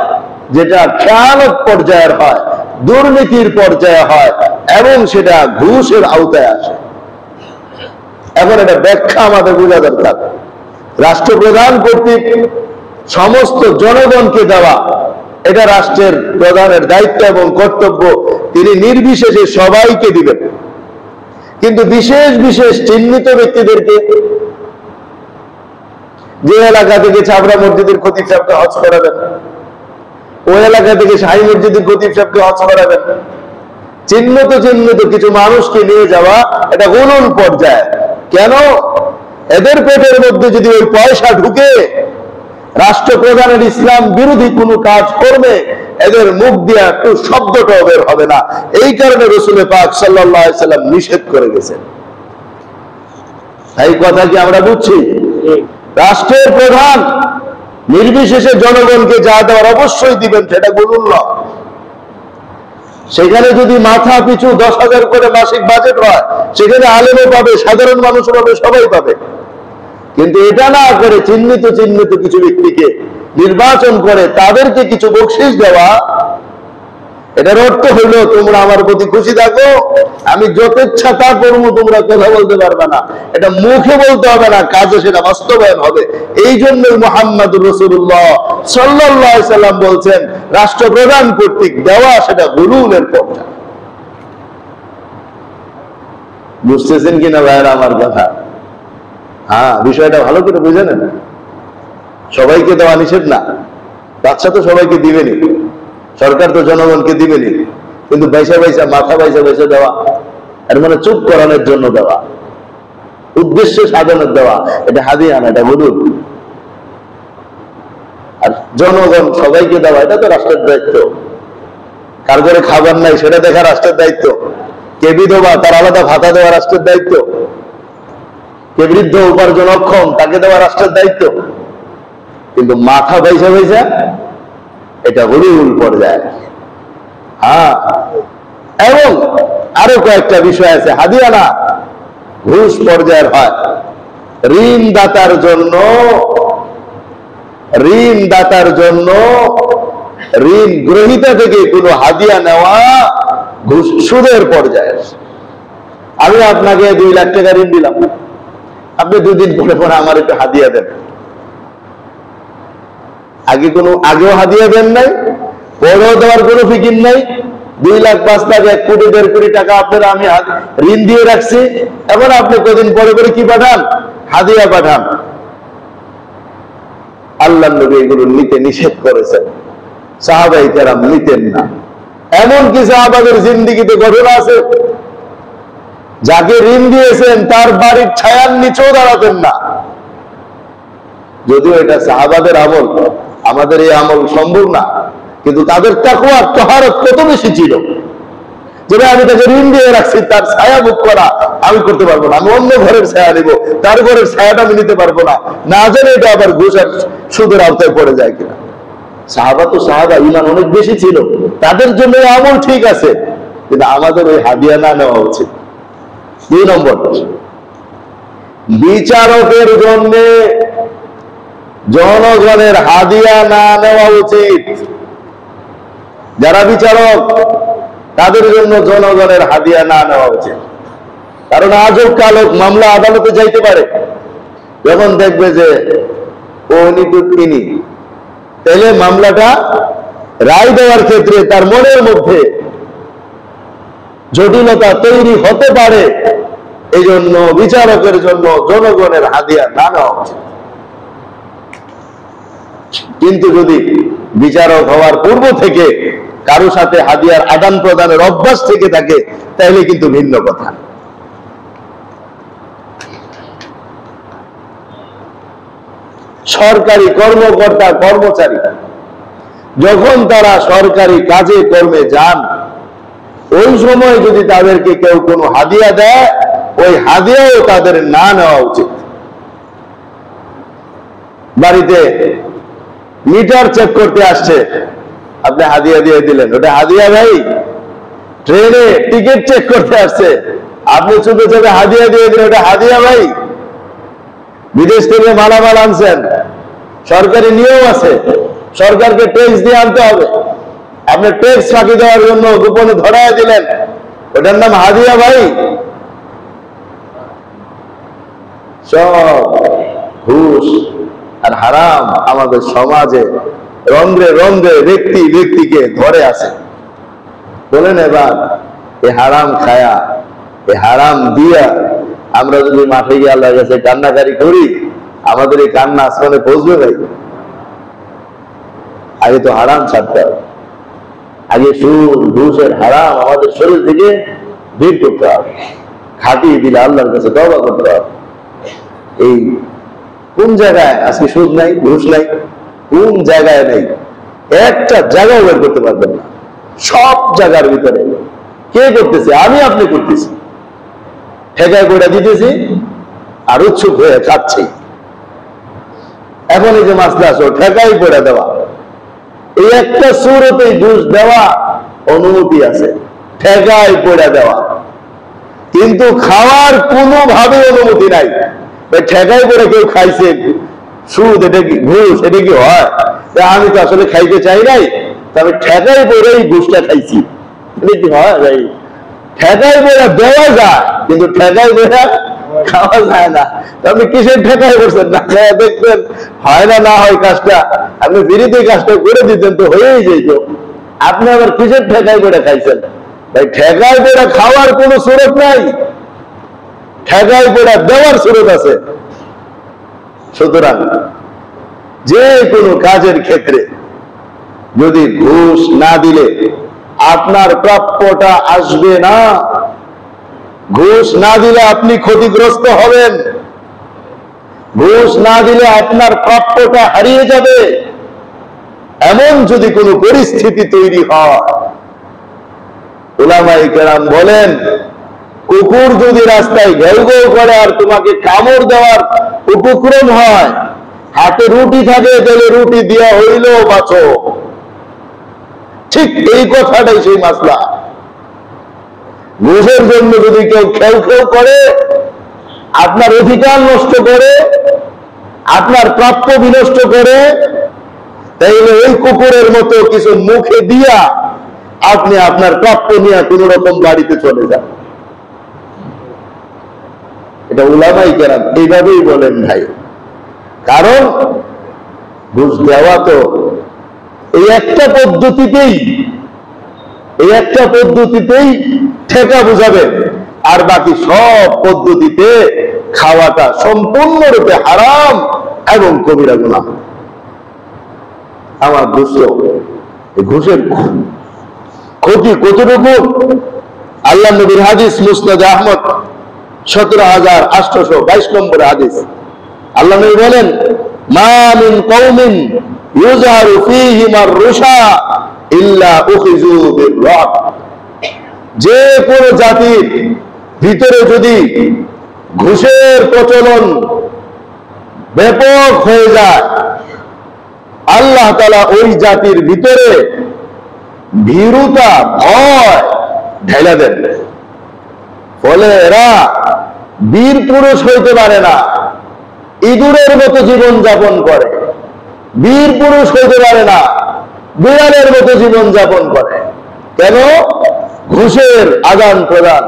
যেটা খেয়ানত পর্যায়ের হয়, দুর্নীতির পর্যায়ে হয় এবং সেটা ঘুষের আওতায় আসে। এখন এটা ব্যাখ্যা আমাদের বোঝা দরকার। রাষ্ট্রপ্রধান কর্তৃক সমস্ত জনগণকে দেওয়া, এটা রাষ্ট্রের প্রধানের দায়িত্ব এবং কর্তব্য। তিনি নির্বিশেষে সবাইকে দিবেন, কিন্তু বিশেষ বিশেষ চিহ্নিত ব্যক্তিদেরকে, যে এলাকা থেকে ছাবড়া মসজিদের খতিব সাহেবকে হজ করাবেন, ওই এলাকা থেকে শাহী মসজিদের খতিব সাহেবকে হজ করাবেন। চিহ্নিত কিছু মানুষকে নিয়ে যাওয়া, এটা গুলুল পর্যায়ে। কেন? এদের পেটের মধ্যে যদি ওই পয়সা ঢুকে রাষ্ট্রপ্রধানের ইসলাম বিরোধী কোনো কাজ করবে, এদের মুখ দিয়ে একটু শব্দটাও বের হবে না। এই কারণে রাসূল পাক সাল্লাল্লাহু আলাইহি সাল্লাম নিষেধ করে গেছেন। এই কথা কি আমরা বুঝছি? রাষ্ট্রের প্রধান নির্বিশেষে জনগণকে যা দেওয়ার অবশ্যই দিবেন, সেটা গুলুল না। সেখানে যদি মাথা পিছু 10,000 করে মাসিক বাজেট হয়, সেখানে আলেমও পাবে, সাধারণ মানুষও পাবে, সবাই পাবে। কিন্তু এটা না করে চিহ্নিত কিছু ব্যক্তিকে নির্বাচন করে তাদেরকে কিছু বকশিশ দেওয়া, এটার অর্থ হইল তোমরা আমার প্রতি খুশি থাকো, আমি যত ইচ্ছা তা করবো, তোমরা কথা বলতে পারবে না। এটা মুখে বলতে হবে না, কাজে সেটা বাস্তবায়ন হবে। এই জন্যই মুহাম্মদুর রাসূলুল্লাহ সাল্লাল্লাহু আলাইহি সাল্লাম বলছেন, রাষ্ট্রপ্রধান কর্তৃক দেওয়া সেটা গুলুলের পর্যায়ে। বুঝতেছেন কিনা ভাইরা আমার কথা? হ্যাঁ, বিষয়টা ভালো করে বুঝে নেন। সবাইকে দেওয়া নিষেধ না, বাচ্চা তো সবাইকে দিবেনি, সরকার তো জনগণকে দিবেনি, কিন্তু মাথা পয়সা দেওয়া, এর মানে চুপ করানোর জন্য দেওয়া, উদ্দেশ্য সাধনের দেওয়া, এটা হাদিয়া না, এটা গুলুল। আর জনগণ সবাইকে দেওয়া, এটা তো রাষ্ট্রের দায়িত্ব। কার ঘরে খাবার নাই সেটা দেখা রাষ্ট্রের দায়িত্ব। কে বিধবা, তার আলাদা ভাতা দেওয়া রাষ্ট্রের দায়িত্ব। কে বৃদ্ধ উপার্জন অক্ষম, তাকে দেওয়া রাষ্ট্রের দায়িত্ব। কিন্তু মাথা পয়সা এটা গুলুল পর্যায়ে। হ্যাঁ, এবং আরো কয়েকটা বিষয় আছে, হাদিয়া না, ঘুষ পর্যায়ের হয়। ঋণদাতার জন্য ঋণ গ্রহীতা থেকে কোনো হাদিয়া নেওয়া ঘুষ, সুদের পর্যায়ে। আমি আপনাকে 2 লাখ টাকা ঋণ দিলাম, আপনি 2 দিন পরে আমার একটু হাদিয়া দেন। আগেও হাদিয়া দেন নাই, পরেও দেওয়ার কোনো ফিকির নাই। 2 লাখ 5 লাখ 1 কোটি 1.5 কোটি টাকা আপনারা আমি ঋণ দিয়ে রাখছি, এখন আপনি কদিন পরে কি পাঠান? হাদিয়া পাঠান। আল্লাহর নবী এগুলো নিতে নিষেধ করেছেন, সাহাবায়ে কেরাম নিতেন না। এমনকি সাহাবাদের জিন্দেগিতে ঘটনা আছে, যাকে ঋণ দিয়েছেন তার বাড়ির ছায়ার নিচেও দাঁড়াতেন না। যদিও এটা সাহাবাদের আমল, আমাদের এই আমল সম্ভব না, কিন্তু তাদের তাকওয়া তাহারত কত বেশি ছিল, যেটা আমি তাকে ঋণ দিয়ে রাখছি, তার ছায়া ভোগ করা আমি করতে পারবো না। আমি অন্য ঘরের ছায়া নিব, তার ঘরের ছায়াটা আমি নিতে পারবো না, না জানে এটা আবার ঘুষ আর সুদের আওতায় পড়ে যায় কিনা। সাহাবা তো সাহাবা, ঈমান অনেক বেশি ছিল, তাদের জন্য আমল ঠিক আছে, কিন্তু আমাদের ওই হাদিয়া না নেওয়া উচিত। 2 নম্বর, বিচারকের জন্য জনগণের হাদিয়া না নেওয়া উচিত। যারা বিচারক, তাদের জন্য জনগণের হাদিয়া না নেওয়া উচিত। কারণ আজব কালক মামলা আদালতে যাইতে পারে, যখন দেখবে যে তিনি, তাহলে মামলাটা রায় দেওয়ার ক্ষেত্রে তার মনের মধ্যে জটিলতা তৈরি হতে পারে। এই জন্য বিচারকের জন্য জনগণের হাদিয়া না নেওয়া উচিত। কিন্তু যদি বিচারক হওয়ার পূর্ব থেকে কারো সাথে হাদিয়ার আদান প্রদানের অভ্যাস থেকে থাকে, তাহলে কিন্তু ভিন্ন কথা। সরকারি কর্মকর্তা কর্মচারী যখন তারা সরকারি কাজে কর্মে যান, ওই সময় যদি তাদেরকে কেউ কোনো হাদিয়া দেয়, ওই হাদিয়াও তাদের না নেওয়া উচিত। বাড়িতে মিটার চেক করতে আসছে, আপনি হাদিয়া দিয়ে দিলেন, ওটা হাদিয়া ভাই? ট্রেনে টিকিট চেক করতে আসছে, আপনি চুপে চুপে হাদিয়া দিয়ে দিলেন, ওটা হাদিয়া ভাই? বিদেশ থেকে মালামাল আনছেন, সরকারি নিয়ম আছে, সরকারকে ট্যাক্স দিয়ে আনতে হবে, আপনি ট্যাক্স ফাঁকি দেওয়ার জন্য গোপনে ধরায় দিলেন, ওটার নাম হাদিয়া ভাই? সব ঘুষ আর হারাম আমাদের সমাজে রন্ধ্রে রন্ধ্রে ব্যক্তিকে ধরে আছে। বলেন এবার, এই হারাম খায়া, এই হারাম দিয়া আমরা যদি মাঠে গিয়ে আল্লাহর কাছে কান্নাকারি করি, আমাদের এই কান্না আসমানে পৌঁছবে ভাই? আগে তো হারাম ছাড়তে হবে, আগে সুদ ঘুষের হারাম আমাদের শরীর থেকে বের করতে হবে, খাটিয়ে দিলে আল্লাহর কাছে তওবা করতে হবে। এই কোন জায়গায় আজকে সুদ নাই, ঘুষ নাই? কোন জায়গায় নেই? একটা জায়গায় বের করতে পারবেন না। সব জায়গার ভিতরে কে করতেছে? আমি আপনি করতেছি, ঠেকায় করে দিতেছি আর উৎসুক হয়ে খাচ্ছি। এখন এই যে মাসলা আসো ঠেকাই করে দেওয়া, এই একটা সূরতে ঘুষ দেওয়া অনুমতি আছে, ঠেকাই করে দেওয়া, কিন্তু খাওয়ার কোনোভাবে অনুমতি নাই। ঠেকাই করে কেউ খাইছে সুদ, এটা কি ঘুষ? এটা কি হয়? আমি তো আসলে খাইতে চাই নাই, তবে ঠেকাই করে এই ঘুষটা খাইছি, এটা কি হয় ভাই? ঠেকাই করে দেওয়া যায়, কিন্তু ঠেকাই করে খাওয়া যায় না। আপনি কিসের ঠেকাই করছেন? না দেখবেন হয় না, না হয় কাজটা আপনি ফিরিতে কাজটা করে দিতেন তো হয়েই যেত। আপনি আবার কিসের ঠেকাই করে খাইছেন? ভাই ঠেকাই করে খাওয়ার কোনো সুরত নাই, ঠেকাই করে দেওয়ার সুরত আছে। সুতরাং যে কোনো কাজের ক্ষেত্রে যদি ঘুষ না দিলে আপনার প্রাপ্যটা আসবে না, ঘুষ না দিলে আপনি ক্ষতিগ্রস্ত হবেন, ঘুষ না দিলে আপনার প্রাপ্যটা হারিয়ে যাবে, এমন যদি কোনো পরিস্থিতি তৈরি হয়, উলামায়ে কেরাম বলেন কুকুর যদি রাস্তায় ঘেউ ঘেউ করে আর তোমাকে কামড় দেওয়ার উপক্রম হয়, হাতে রুটি থাকে, তাহলে রুটি দেওয়া হইল বাঁচো। ঠিক এই কথাটাই সেই মাসলা। ঘুষের জন্য যদি কেউ খেউ খেউ করে, আপনার অধিকার নষ্ট করে, আপনার প্রাপ্য বিনষ্ট করে, তাইলে ওই কুকুরের মতো কিছু মুখে দিয়া আপনি আপনার প্রাপ্য নিয়ে কোন রকম বাড়িতে চলে যান। এটা উলামায়ে কেরাম এইভাবেই বলেন ভাই। কারণ ঘুষ দেওয়া তো এই একটা পদ্ধতিতেই ঠেকা বুঝাবে, আর বাকি সব পদ্ধতিতে খাওয়াটা সম্পূর্ণরূপে হারাম এবং কবিরা গুনাহ। আমার ঘুষের ক্ষতি কতটুকু? আল্লাহ নবীর হাদিস মুসনাদ আহমদ 17,822 নম্বর হাদিস। আল্লাহ নবী বলেন, মা মিন কওমিন ইউযহারু ফীহিম আর-রুশা ইল্লা উখিযু বির-রাব। যে কোন জাতির ভিতরে যদি ঘুষের প্রচলন ব্যাপক হয়ে যায়, আল্লাহ তাআলা ওই জাতির ভিতরে ভীরুতা, ভয় ঢেলে দেন। ফলে এরা বীর পুরুষ হইতে পারে না, ইঁদুরের মতো জীবন যাপন করে। বীর পুরুষ হইতে পারে না, বিড়ালের মতো জীবন যাপন করে। কেন? ঘুষের আদান প্রদান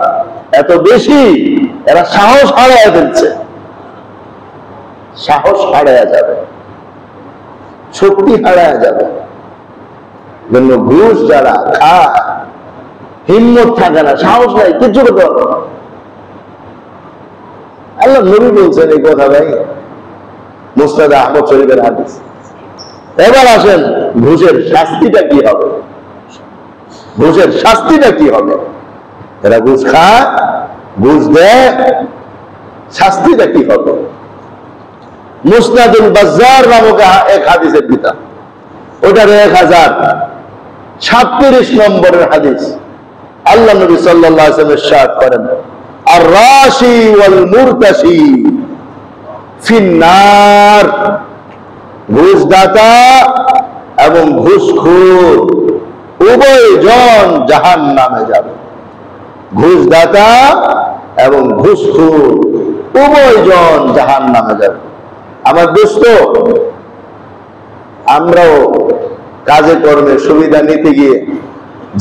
এত বেশি, এরা সাহস হারায় ফেলছে, সাহস হারায় যাবে, শক্তি হারায় যাবে। জন্য ঘুষ যারা খায়, হিম্মত থাকে না, সাহস নাই, কিছু করতে পারবে না। আল্লাহ নবী বলছেন এই কথা ভাই, মুসনাদ আহমদ শরীফের হাদিস। এবার আসেন ঘুষের শাস্তিটা কি হবে? ঘুষের শাস্তিটা কি হবে? এরা ঘুষ খায়, ঘুষ দেয়, শাস্তিটা কি হবে? মুসনাদুল বাজ্জার নামক এক হাদিসের কিতাব, ওটার 1037 নম্বরের হাদিস। আল্লাহ নবী সাল্লাল্লাহু আলাইহি ওয়াসাল্লাম ইরশাদ করেন, আর-রাশি ওয়াল মুরতাশি ফিন-নার। ঘুষদাতা এবং ঘুষখোর উভয়জন জাহান্নামে যাবে। ঘুষদাতা এবং ঘুষখোর উভয়জন জাহান্নামে যাবে। আমার দোস্ত, আমরাও কাজে কর্মে সুবিধা নিতে গিয়ে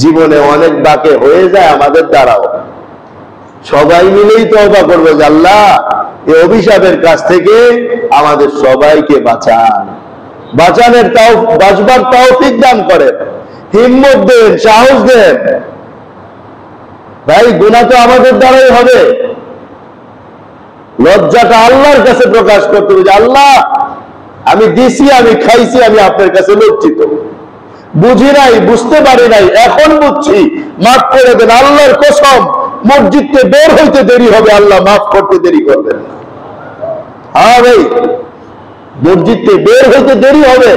জীবনে অনেক বাঁকে হয়ে যায় আমাদের দ্বারাও। সবাই মিলেই তওবা করবে যে আল্লাহ এই অভিশাপের কাছ থেকে আমাদের সবাইকে বাঁচান, বাঁচানোর বাঁচবার তৌফিক দান করেন, হিম্মত দেন, সাহস দেন। ভাই গুনাহ তো আমাদের দ্বারাই হবে, লজ্জাটা আল্লাহর কাছে প্রকাশ করতে হবে যে আল্লাহ আমি দিছি, আমি খাইছি, আমি আপনার কাছে লজ্জিত। বুঝি নাই, বুঝতে পারি নাই, এখন বুঝছি, মাফ করে দেন। আল্লাহর কসম, মসজিদকে বের হইতে দেরি হবে, আল্লাহ মাফ করতে দেরি করবেন না। হ্যাঁ ভাই, মসজিদকে বের হইতে দেরি হবে,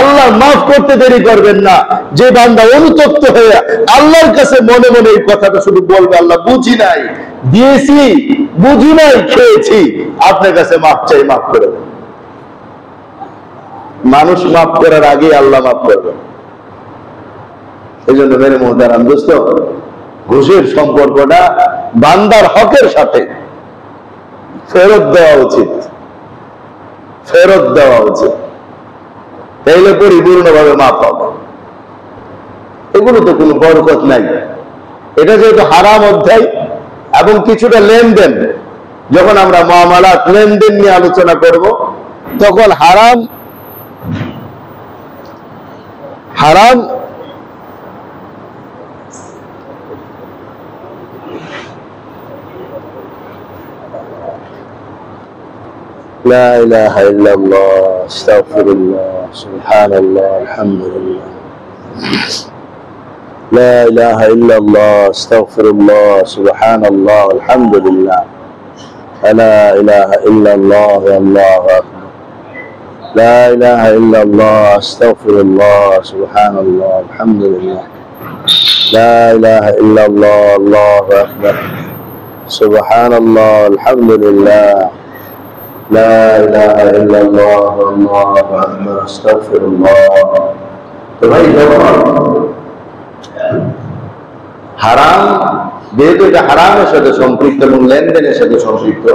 আল্লাহ মাফ করতে দেরি করবেন না। যে বান্দা অনুতপ্ত হয়ে আল্লাহর কাছে মনে মনে এই কথাটা শুধু বলবে, আল্লাহ বুঝি নাই, দিয়েছি, বুঝি নাই, খেয়েছি, আপনার কাছে মাফ চাই, মাফ করে দেন। মানুষ মাফ করার আগে আল্লাহ মাফ করবে। এই জন্য মেরে মোহতারাম দোস্ত, ঘুষের সম্পর্কটা বান্দার হকের সাথে ফেরত দেওয়া উচিত, ফেরত দেওয়া উচিত, তাইলে পরিপূর্ণভাবে মাফ হবে। এগুলো তো কোনো বরকত নাই। এটা যেহেতু হারাম অধ্যায় এবং কিছুটা লেনদেন, যখন আমরা মুআমালাত লেনদেন নিয়ে আলোচনা করব, তখন হারাম হারাম لا إله إلا الله استغفر الله سبحان الله الحمد لله لا إله إلا الله استغفر الله سبحان الله الحمد لله لا إله إلا الله والله أكبر لا إله إلا الله استغفر الله سبحان الله الحمد لله لا إله إلا الله الله أكبر سبحان الله الحمد لله لا إله إلا الله والله أكبر استغفر الله। তো ভাই, যখন হারাম, যেহেতু এটা হারামের সাথে সম্পৃক্ত এবং লেনদেনের সাথে সম্পৃক্ত,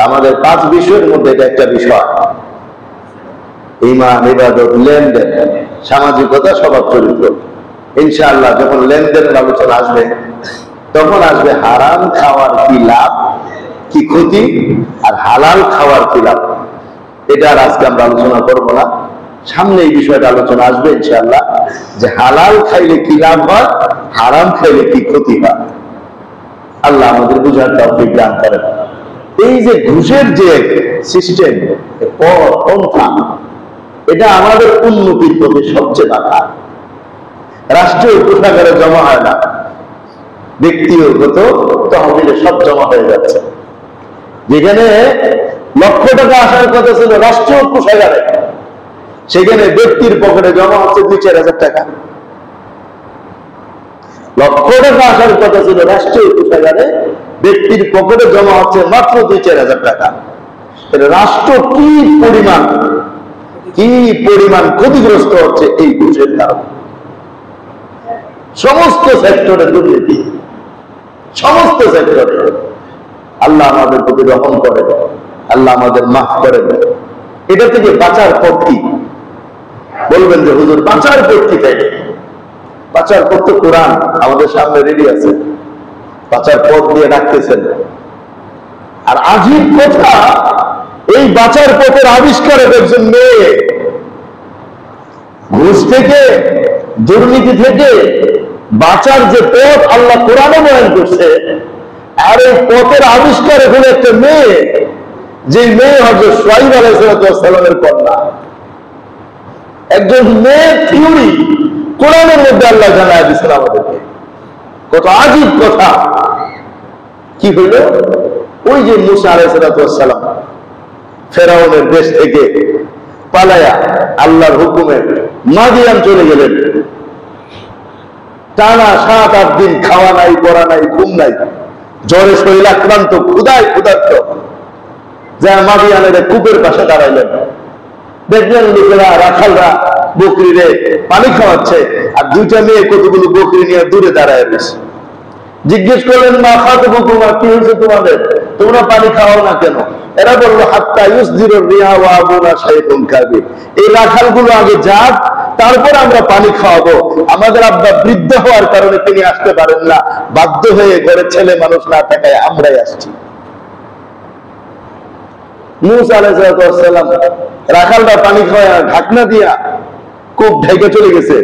আমাদের 5 বিষয়ের মধ্যে এটা একটা বিষয়। ঈমান, ইবাদত, লেনদেন, সামাজিকতা, স্বভাব চরিত্র। ইনশাআল্লাহ যখন লেনদেনের আলোচনা আসবে, তখন আসবে হারাম খাওয়ার কি লাভ, কি ক্ষতি, আর হালাল খাওয়ার কি লাভ। এটা আর আজকে আমরা আলোচনা করবো না, সামনে এই বিষয়টা আলোচনা আসবে ইনশাআল্লাহ, যে হালাল খাইলে কি লাভ হয়, হারাম খাইলে কি ক্ষতি হয়। আল্লাহ আমাদের বুঝার তৌফিক দান করেন। এই যে ঘুষের যে সিস্টেম, পন্থা, এটা আমাদের উন্নতির পথে সবচেয়ে বাধা। রাষ্ট্রীয় কোষাগারে জমা হয় না, ব্যক্তিগত তহবিলে সব জমা হয়ে যাচ্ছে। যেখানে লক্ষ টাকা আসার কথা ছিল রাষ্ট্রীয় কোষাগারে, সেখানে ব্যক্তির পকেটে জমা হচ্ছে 2-4 হাজার টাকা। লক্ষ টাকা আসার কথা ছিল রাষ্ট্রীয় কোষাগারে, ব্যক্তির পকেটে জমা হচ্ছে মাত্র 2-4 হাজার টাকা। রাষ্ট্র কি পরিমাণ ক্ষতিগ্রস্ত হচ্ছে এই ঘুষের কারণে। সমস্ত সেক্টরে দুর্নীতি, সমস্ত সেক্টরে। আল্লাহ আমাদের প্রতি রহম করে, আল্লাহ আমাদের মাফ করে। এটা থেকে বাঁচার পথ কি? বলবেন যে হুজুর বাঁচার পথ কি? তাই বাঁচার পথ তো কোরআন আমাদের সামনে রেডি আছে, বাঁচার পথ দিয়ে ডাকতেছেন। আর আজীব কথা, এই বাঁচার পথের আবিষ্কারক একজন মেয়ে। ঘুষ থেকে, দুর্নীতি থেকে বাঁচার যে পথ আল্লাহ কোরআনে বয়ান করছে, আর এই পথের আবিষ্কারক হলো একটা মেয়ে, যে মেয়ে হযরত শুআয়ব আলাইহিস সালামের কন্যা। একজন মেয়ে থিওরি কোরআনের মধ্যে আল্লাহ জানায় দিয়েছেন আমাদেরকে। কত আজীব কথা! কি হইল? ওই যে মুসা আলাইহিস সালাম ফেরাউনের দেশ থেকে পালায়া আল্লাহর হুকুমে মাদিয়ান চলে গেলেন। টানা 7-8 দিন খাওয়া নাই, পড়া নাই, ঘুম নাই, জ্বরে শরীরাক্রান্ত, ক্ষুধার্ত, যা মাদিয়ানের কূপের পাশে দাঁড়াইলেন। দেখলেন লোকেরা, রাখালরা বকরিরে পানি খাওয়াচ্ছে, আর 2টা মেয়ে কতগুলো বকরি নিয়ে দূরে দাঁড়ায় রয়েছে। জিজ্ঞেস করলেন, মা খাতুবুকুমা, কি হয়েছে তোমাদের, তোমরা পানি খাওয়াও না কেন? এরা বললো, হাত্তা ইউসদিরুর রিহা ওয়া আবুনা শাইখুন কাবীর। এই রাখালগুলো আগে যাক, তারপর আমরা পানি খাওয়াবো। আমাদের আব্বা বৃদ্ধ হওয়ার কারণে তিনি আসতে পারেন না, বাধ্য হয়ে ঘরে ছেলে মানুষ না থাকায় আমরাই আসছি। মুসা আলাইহিস সালাম রাখালরা পানি খাওয়া ঢাকনা দিয়া কূপ ঢেকে চলে গেছে।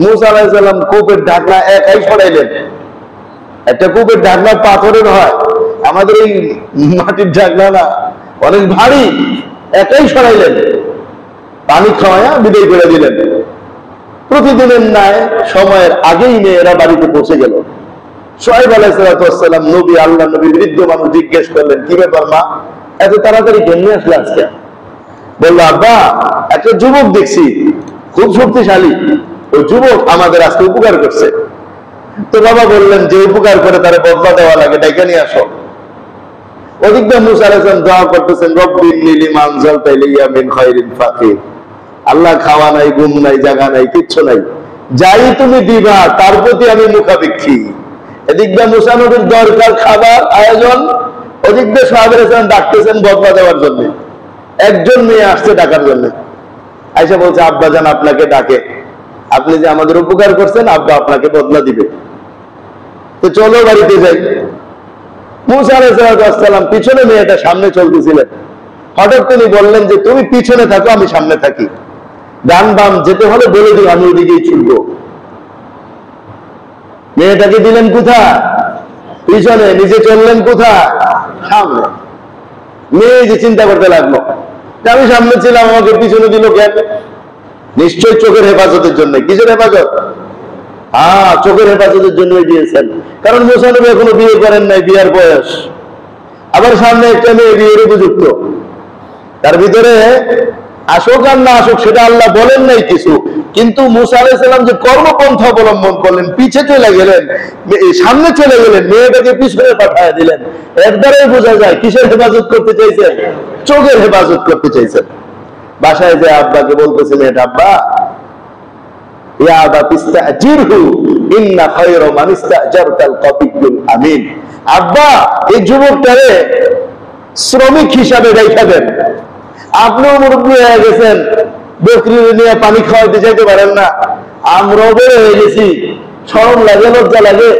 মুসা আলাইহিস সালাম কূপের ঢাকনা একাই সরাইলেন। একটা কূপের ঢাকনা পাথরের হয়, আমাদের এই মাটির ঢাকনা না, অনেক ভারী। একাই সরাইলেন, পানি খাওয়া বিদায় করে দিলেন। প্রতিদিনের ন্যায় সময়ের আগেই মেয়েরা বাড়িতে পৌঁছে গেল। শুআয়ব আলাইহিস সালাম নবী, আল্লাহ নবী, বৃদ্ধ মানুষ জিজ্ঞেস করলেন, কি ব্যাপার মা, এত তাড়াতাড়ি কেমনে আসলে আজকে? বললো, আব্বা, একটা যুবক দেখছি খুব শক্তিশালী, ওই যুবক আমাদের আজকে উপকার করছে। তো বাবা বললেন, যে উপকার করে তারে বদলা দেওয়া লাগে, ডেকে নিয়ে আসো। ওদিক দিয়ে মুসা আলাইহিস সালাম দোয়া করতেছেন, রব্বিন্নী লিমা আনজালতা ইলাইয়া মিন খায়রিন ফাকির। আল্লাহ, খাওয়া নাই, ঘুম নাই, জায়গা নাই, কিচ্ছু নাই, যাই তুমি দিবা তার প্রতি আমি মুখাপেক্ষী। এদিক দিয়ে মুসা নবীর দরকার খাবার আয়োজন, ওদিক দিয়ে শুআয়ব আলাইহিস সালাম ডাকতেছেন বদলা দেওয়ার জন্য। একজন মেয়ে আসছে ডাকার জন্য, আয়েশা বলছে, আব্বা জান আপনাকে ডাকে, আপনি যে আমাদের উপকার করছেন, আব্বা আপনাকে বদলা দিবে, তো চলো বাড়িতে যাই। মুসা আলাইহিস সালাম পিছনে, মেয়েটা সামনে চলতেছিলেন। হঠাৎ তিনি বললেন যে, তুমি পিছনে থাকো, আমি সামনে থাকি, ডান বাম যেতে হলে বলে দিই, আমি ওইদিকেই ছুটবো। মেয়েটাকে দিলেন কোথায়? পিছনে। নিজে চললেন কোথায়? সামনে। মেয়ে যে চিন্তা করতে লাগলো, আমি সামনে ছিলাম, আমাকে পিছনে দিল কেন? নিশ্চয় চোখের হেফাজতের জন্য। কিসের হেফাজত? হ্যাঁ, চোখের হেফাজতের জন্য দিয়েছেন, কারণ মুসা নবী এখনো বিয়ে করেন নাই, বিয়ার বয়স। আবার সামনে একটা মেয়ে, বিয়ের উপযুক্ত। তার ভিতরে আসুক আর না আসুক সেটা আল্লাহ বলেন নাই কিছু, কিন্তু মুসা আলাইহিস সালাম যে কর্মপন্থা অবলম্বন করলেন, পিছে চলে গেলেন, সামনে চলে গেলেন, মেয়েটাকে পিছনে পাঠিয়ে দিলেন। এর দ্বারাই বোঝা যায় কিসের হেফাজত করতে চাইছেন? চোখের হেফাজত করতে চাইছেন। বাসায় যে আব্বাকে বলতেছিলেন, আব্বা, ইয়া আবাতি ইস্তাজিরহু ইন্না খায়রা মান ইস্তাজারতাল কাবিয়্যুল আমিন। আব্বা, এই যুবকটারে শ্রমিক হিসাবে রেখে দেন। আপনিও মুরব্বী হয়ে গেছেন, বকরি নিয়ে পানি খাওয়াইতে চাইতে পারেন না, আমরাও বড় হয়ে গেছি, শরম লাগে, লজ্জা লাগে,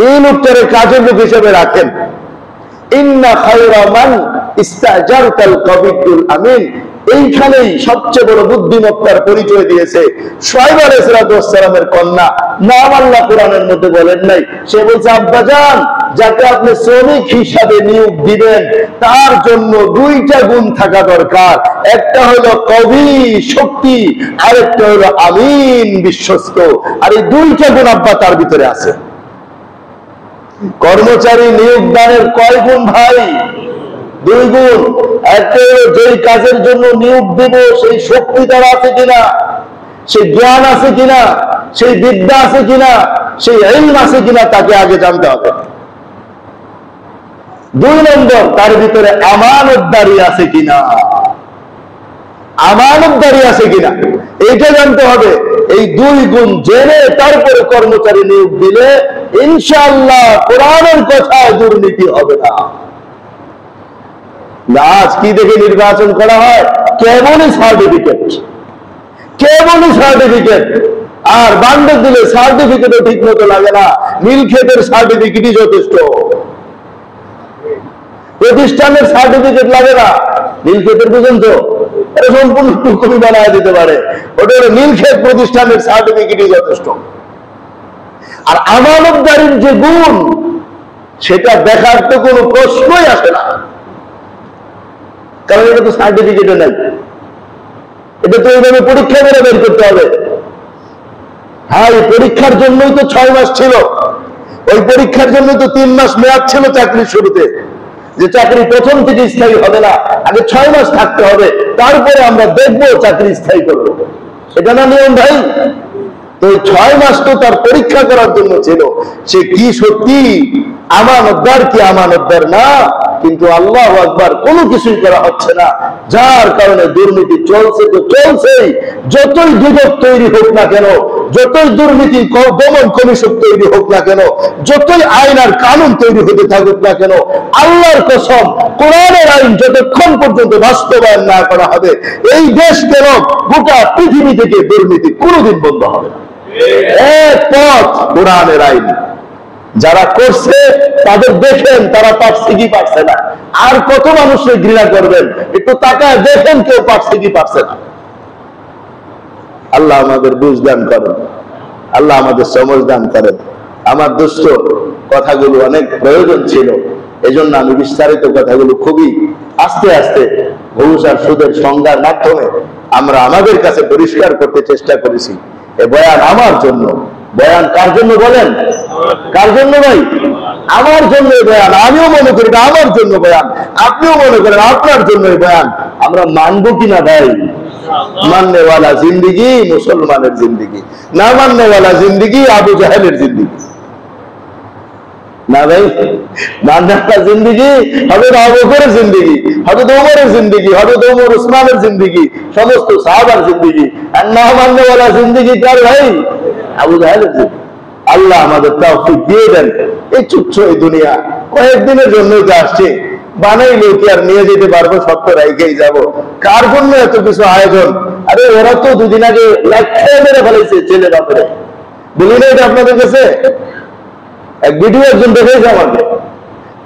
এই লোকটারে কাজের লোক হিসেবে রাখেন। ইন্না খায়রা মান ইস্তাজারতাল কাবিয়্যুল আমিন। এইখানেই সবচেয়ে বড় বুদ্ধিমত্তার পরিচয় দিয়েছে শুআয়ব আলাইহিস সালামের কন্যা। নাম আল্লাহ কোরআনের মধ্যে বলেন নাই, সে বলছে, আব্বাজান, যাকে আপনি শ্রমিক হিসাবে নিয়োগ দিবেন তার জন্য দুইটা গুণ থাকা দরকার। একটা হলো কবি, শক্তি, আরেকটা হলো আমিন, বিশ্বস্ত। আর এই দুইটা গুণ আব্বা তার ভিতরে আছে। কর্মচারী নিয়োগ দানের কয় গুণ ভাই? 2 গুণ। একটা হলো যেই কাজের জন্য নিয়োগ দেব সেই শক্তি তার আছে কিনা, সেই জ্ঞান আছে কিনা, সেই বিদ্যা আছে কিনা, সেই ইলম আছে কিনা, তাকে আগে জানতে হবে। 2 নম্বর, তার ভিতরে আমানতদারি আছে কিনা, আমানতদারি আছে কিনা, এইটা জানতে হবে। এই 2 গুণ জেনে তারপরে কর্মচারী নিয়োগ দিলে ইনশাআল্লাহ কোরআনের কথায় দুর্নীতি হবে না। আজ কি দেখে নির্বাচন করা হয়? কেবলই সার্টিফিকেট, কেবলই সার্টিফিকেট। আর বান্ডে দিলে সার্টিফিকেটও ঠিক মতো লাগে না, নীলক্ষেতের সার্টিফিকেটই যথেষ্ট। প্রতিষ্ঠানের সার্টিফিকেট লাগে না, নীলক্ষেতের পর্যন্ত এটা সম্পূর্ণ কপি বানায় দিতে পারে, ওটা হলো নীলক্ষেত প্রতিষ্ঠানের সার্টিফিকেটই যথেষ্ট। আর আমানতদারির যে গুণ, সেটা দেখার তো কোনো প্রশ্নই আসে না, কারণ এটা তো সার্টিফিকেটও নাই, এটা তো এইভাবে পরীক্ষা করে বের করতে হবে। হ্যাঁ, এই পরীক্ষার জন্যই তো 6 মাস ছিল, ওই পরীক্ষার জন্য তো 3 মাস মেয়াদ ছিল চাকরির শুরুতে, যে চাকরি প্রথম থেকে স্থায়ী হবে না, আগে 6 মাস থাকতে হবে, তারপরে আমরা দেখবো চাকরি স্থায়ী করবো। এটা না নিয়ম ভাই? তো 6 মাস তো তার পরীক্ষা করার জন্য ছিল, সে কি সত্যি আমানতদার কি আমানতদার না। কিন্তু আল্লাহু আকবার, কোনো কিছুই করা হচ্ছে না, যার কারণে দুর্নীতি চলছে তো চলছেই। যতই দুদক তৈরি হোক না কেন, যতই দুর্নীতি দমন কমিশন তৈরি হোক না কেন, যতই আইন আর কানুন তৈরি হতে থাকুক না কেন, আল্লাহর কসম, কোরআনের আইন যতক্ষণ পর্যন্ত বাস্তবায়ন না করা হবে, এই দেশ কেন গোটা পৃথিবী থেকে দুর্নীতি কোনোদিন বন্ধ হবে না। এক পথ কোরআনের আইন। যারা করছে তাদের দেখেন তারা পারছে কি পারছে না। আর কত মানুষের ঘৃণা করবেন, একটু তাকায় দেখেন কেউ পারছে কি পারছে না। আল্লাহ আমাদের বুঝ দান করেন, আল্লাহ আমাদের সমঝ দান করেন। আমার দোস্ত, কথাগুলো অনেক প্রয়োজন ছিল, এজন্য আমি বিস্তারিত কথাগুলো খুবই আস্তে আস্তে ঘুষ আর সুদের সংজ্ঞার মাধ্যমে আমরা আমাদের কাছে পরিষ্কার করতে চেষ্টা করেছি এ বয়ান আমার জন্য। বয়ান কার জন্য বলেন? কার জন্য ভাই? আমার জন্য বয়ান। আমিও মনে করি এটা আমার জন্য বয়ান, আপনিও মনে করেন আপনার জন্য বয়ান। আমরা মানবো কিনা ভাই? মাননে ওয়ালা জিন্দিগি মুসলমানের জিন্দিগি, না মাননে ওয়ালা জিন্দিগি আবু জাহেলের জিন্দিগি। না ভাই, মাননে ওয়ালা জিন্দিগি হযরত আবু বকরের জিন্দিগি, হযরত ওমরের জিন্দিগি, হযরত ওমর উসমানের জিন্দিগি, সমস্ত সাহাবার জিন্দিগি। আর না মাননে ওয়ালা জিন্দিগি কার ভাই? আবু জাহেলের জিন্দিগি। আল্লাহ আমাদের তৌফিক দিয়ে দেন। এই তুচ্ছ এই দুনিয়া কয়েকদিনের জন্যই তো আসছে, বানাইলে কি আর নিয়ে যেতে পারবো? সত্য রাইখেই যাবো। কার জন্য এত কিছু আয়োজন? আরে ওরা তো দুদিন আগে লেখায় মেরে ফেলেছে ছেলে বাপরে, বলি না এটা আপনাদের কাছে? এক ভিডিও একজন দেখেছে আমাকে,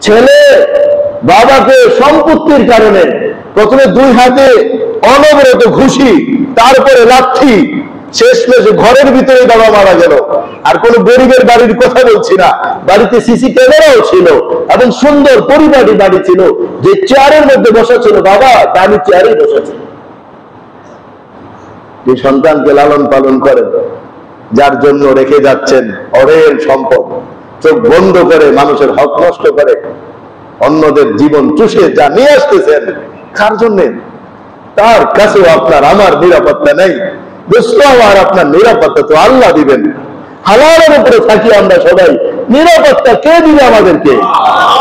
ছেলে বাবাকে সম্পত্তির কারণে প্রথমে 2 হাতে অনবরত ঘুষি, তারপরে লাথি, শেষমেশ ঘরের ভিতরে বাবা মারা গেল। আর কোন গরিবের বাড়ির কথা বলছি না, বাড়িতে সিসি ক্যামেরাও ছিল এবং সুন্দর পরিবারী বাড়ি ছিল। যে চেয়ারের মধ্যে বসা ছিল বাবা, দামি চেয়ারে বসা ছিল। যে সন্তানকে লালন পালন করেন, যার জন্য রেখে যাচ্ছেন অঢেল সম্পদ, চোখ বন্ধ করে মানুষের হক নষ্ট করে অন্যদের জীবন চুষে যা নিয়ে আসতেছেন, কার জন্য? তার কাছেও আপনার আমার নিরাপত্তা নেই। দোস্ত আমার, আপনার নিরাপত্তা তো আল্লাহ দিবেন। হালালের উপরে থাকি আমরা সবাই, নিরাপত্তা কে দিবে আমাদেরকে?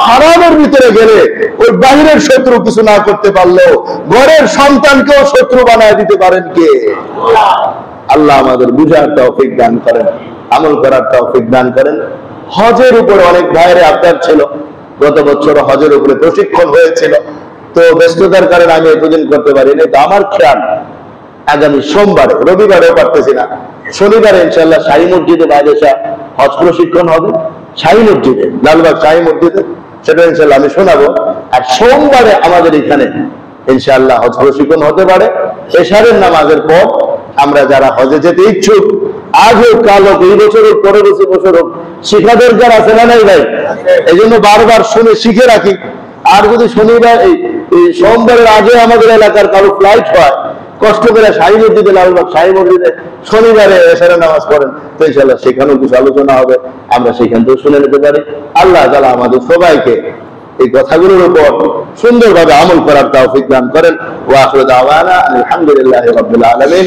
হারামের ভিতরে গেলে ওই বাহিরের শত্রু কিছু না করতে পারলেও ঘরের সন্তানকেও শত্রু বানায় দিতে পারেন কে? আল্লাহ আমাদের বুঝার তৌফিক দান করেন, আমল করার তৌফিক দান করেন। হজের উপরে অনেক ভাইয়ের আবদার ছিল, গত বছর হজের উপরে প্রশিক্ষণ হয়েছিল, তো ব্যস্ততার কারণে আমি এতদিন করতে পারিনি। তো আমার খেয়াল আগামী সোমবারে, রবিবারেও পারতেছি না, শনিবারে ইনশাআল্লাহ শাহী মসজিদে বাদেশা হজ প্রশিক্ষণ হবে, শাহী মসজিদে, লালবাগ শাহী মসজিদে, সেটা ইনশাআল্লাহ আমি শোনাবো। আর সোমবারে আমাদের এখানে ইনশাআল্লাহ হজ প্রশিক্ষণ হতে পারে। এশারের নামাজের পর আমরা যারা হজে যেতে ইচ্ছুক, আজ হোক কাল হোক, এই বছর হোক, পরের বছর হোক, শিখা দরকার আছে না নাই ভাই? এই জন্য বারবার শুনে শিখে রাখি। আর যদি শনিবার এই সোমবারের আগে আমাদের এলাকার কারো ফ্লাইট হয়, কষ্ট করে শাহী মসজিদে, লালবাগ শাহী মসজিদে শনিবারে এশারের নামাজ পড়েন, তো ইনশাআল্লাহ সেখানেও কিছু আলোচনা হবে, আমরা সেখান থেকে শুনে নিতে পারি। আল্লাহ তাআলা আমাদের সবাইকে এই কথাগুলোর উপর সুন্দরভাবে আমল করার তৌফিক দান করেন। ওয়া আখিরু দাওয়ানা আলহামদুলিল্লাহি রাব্বিল আলামিন।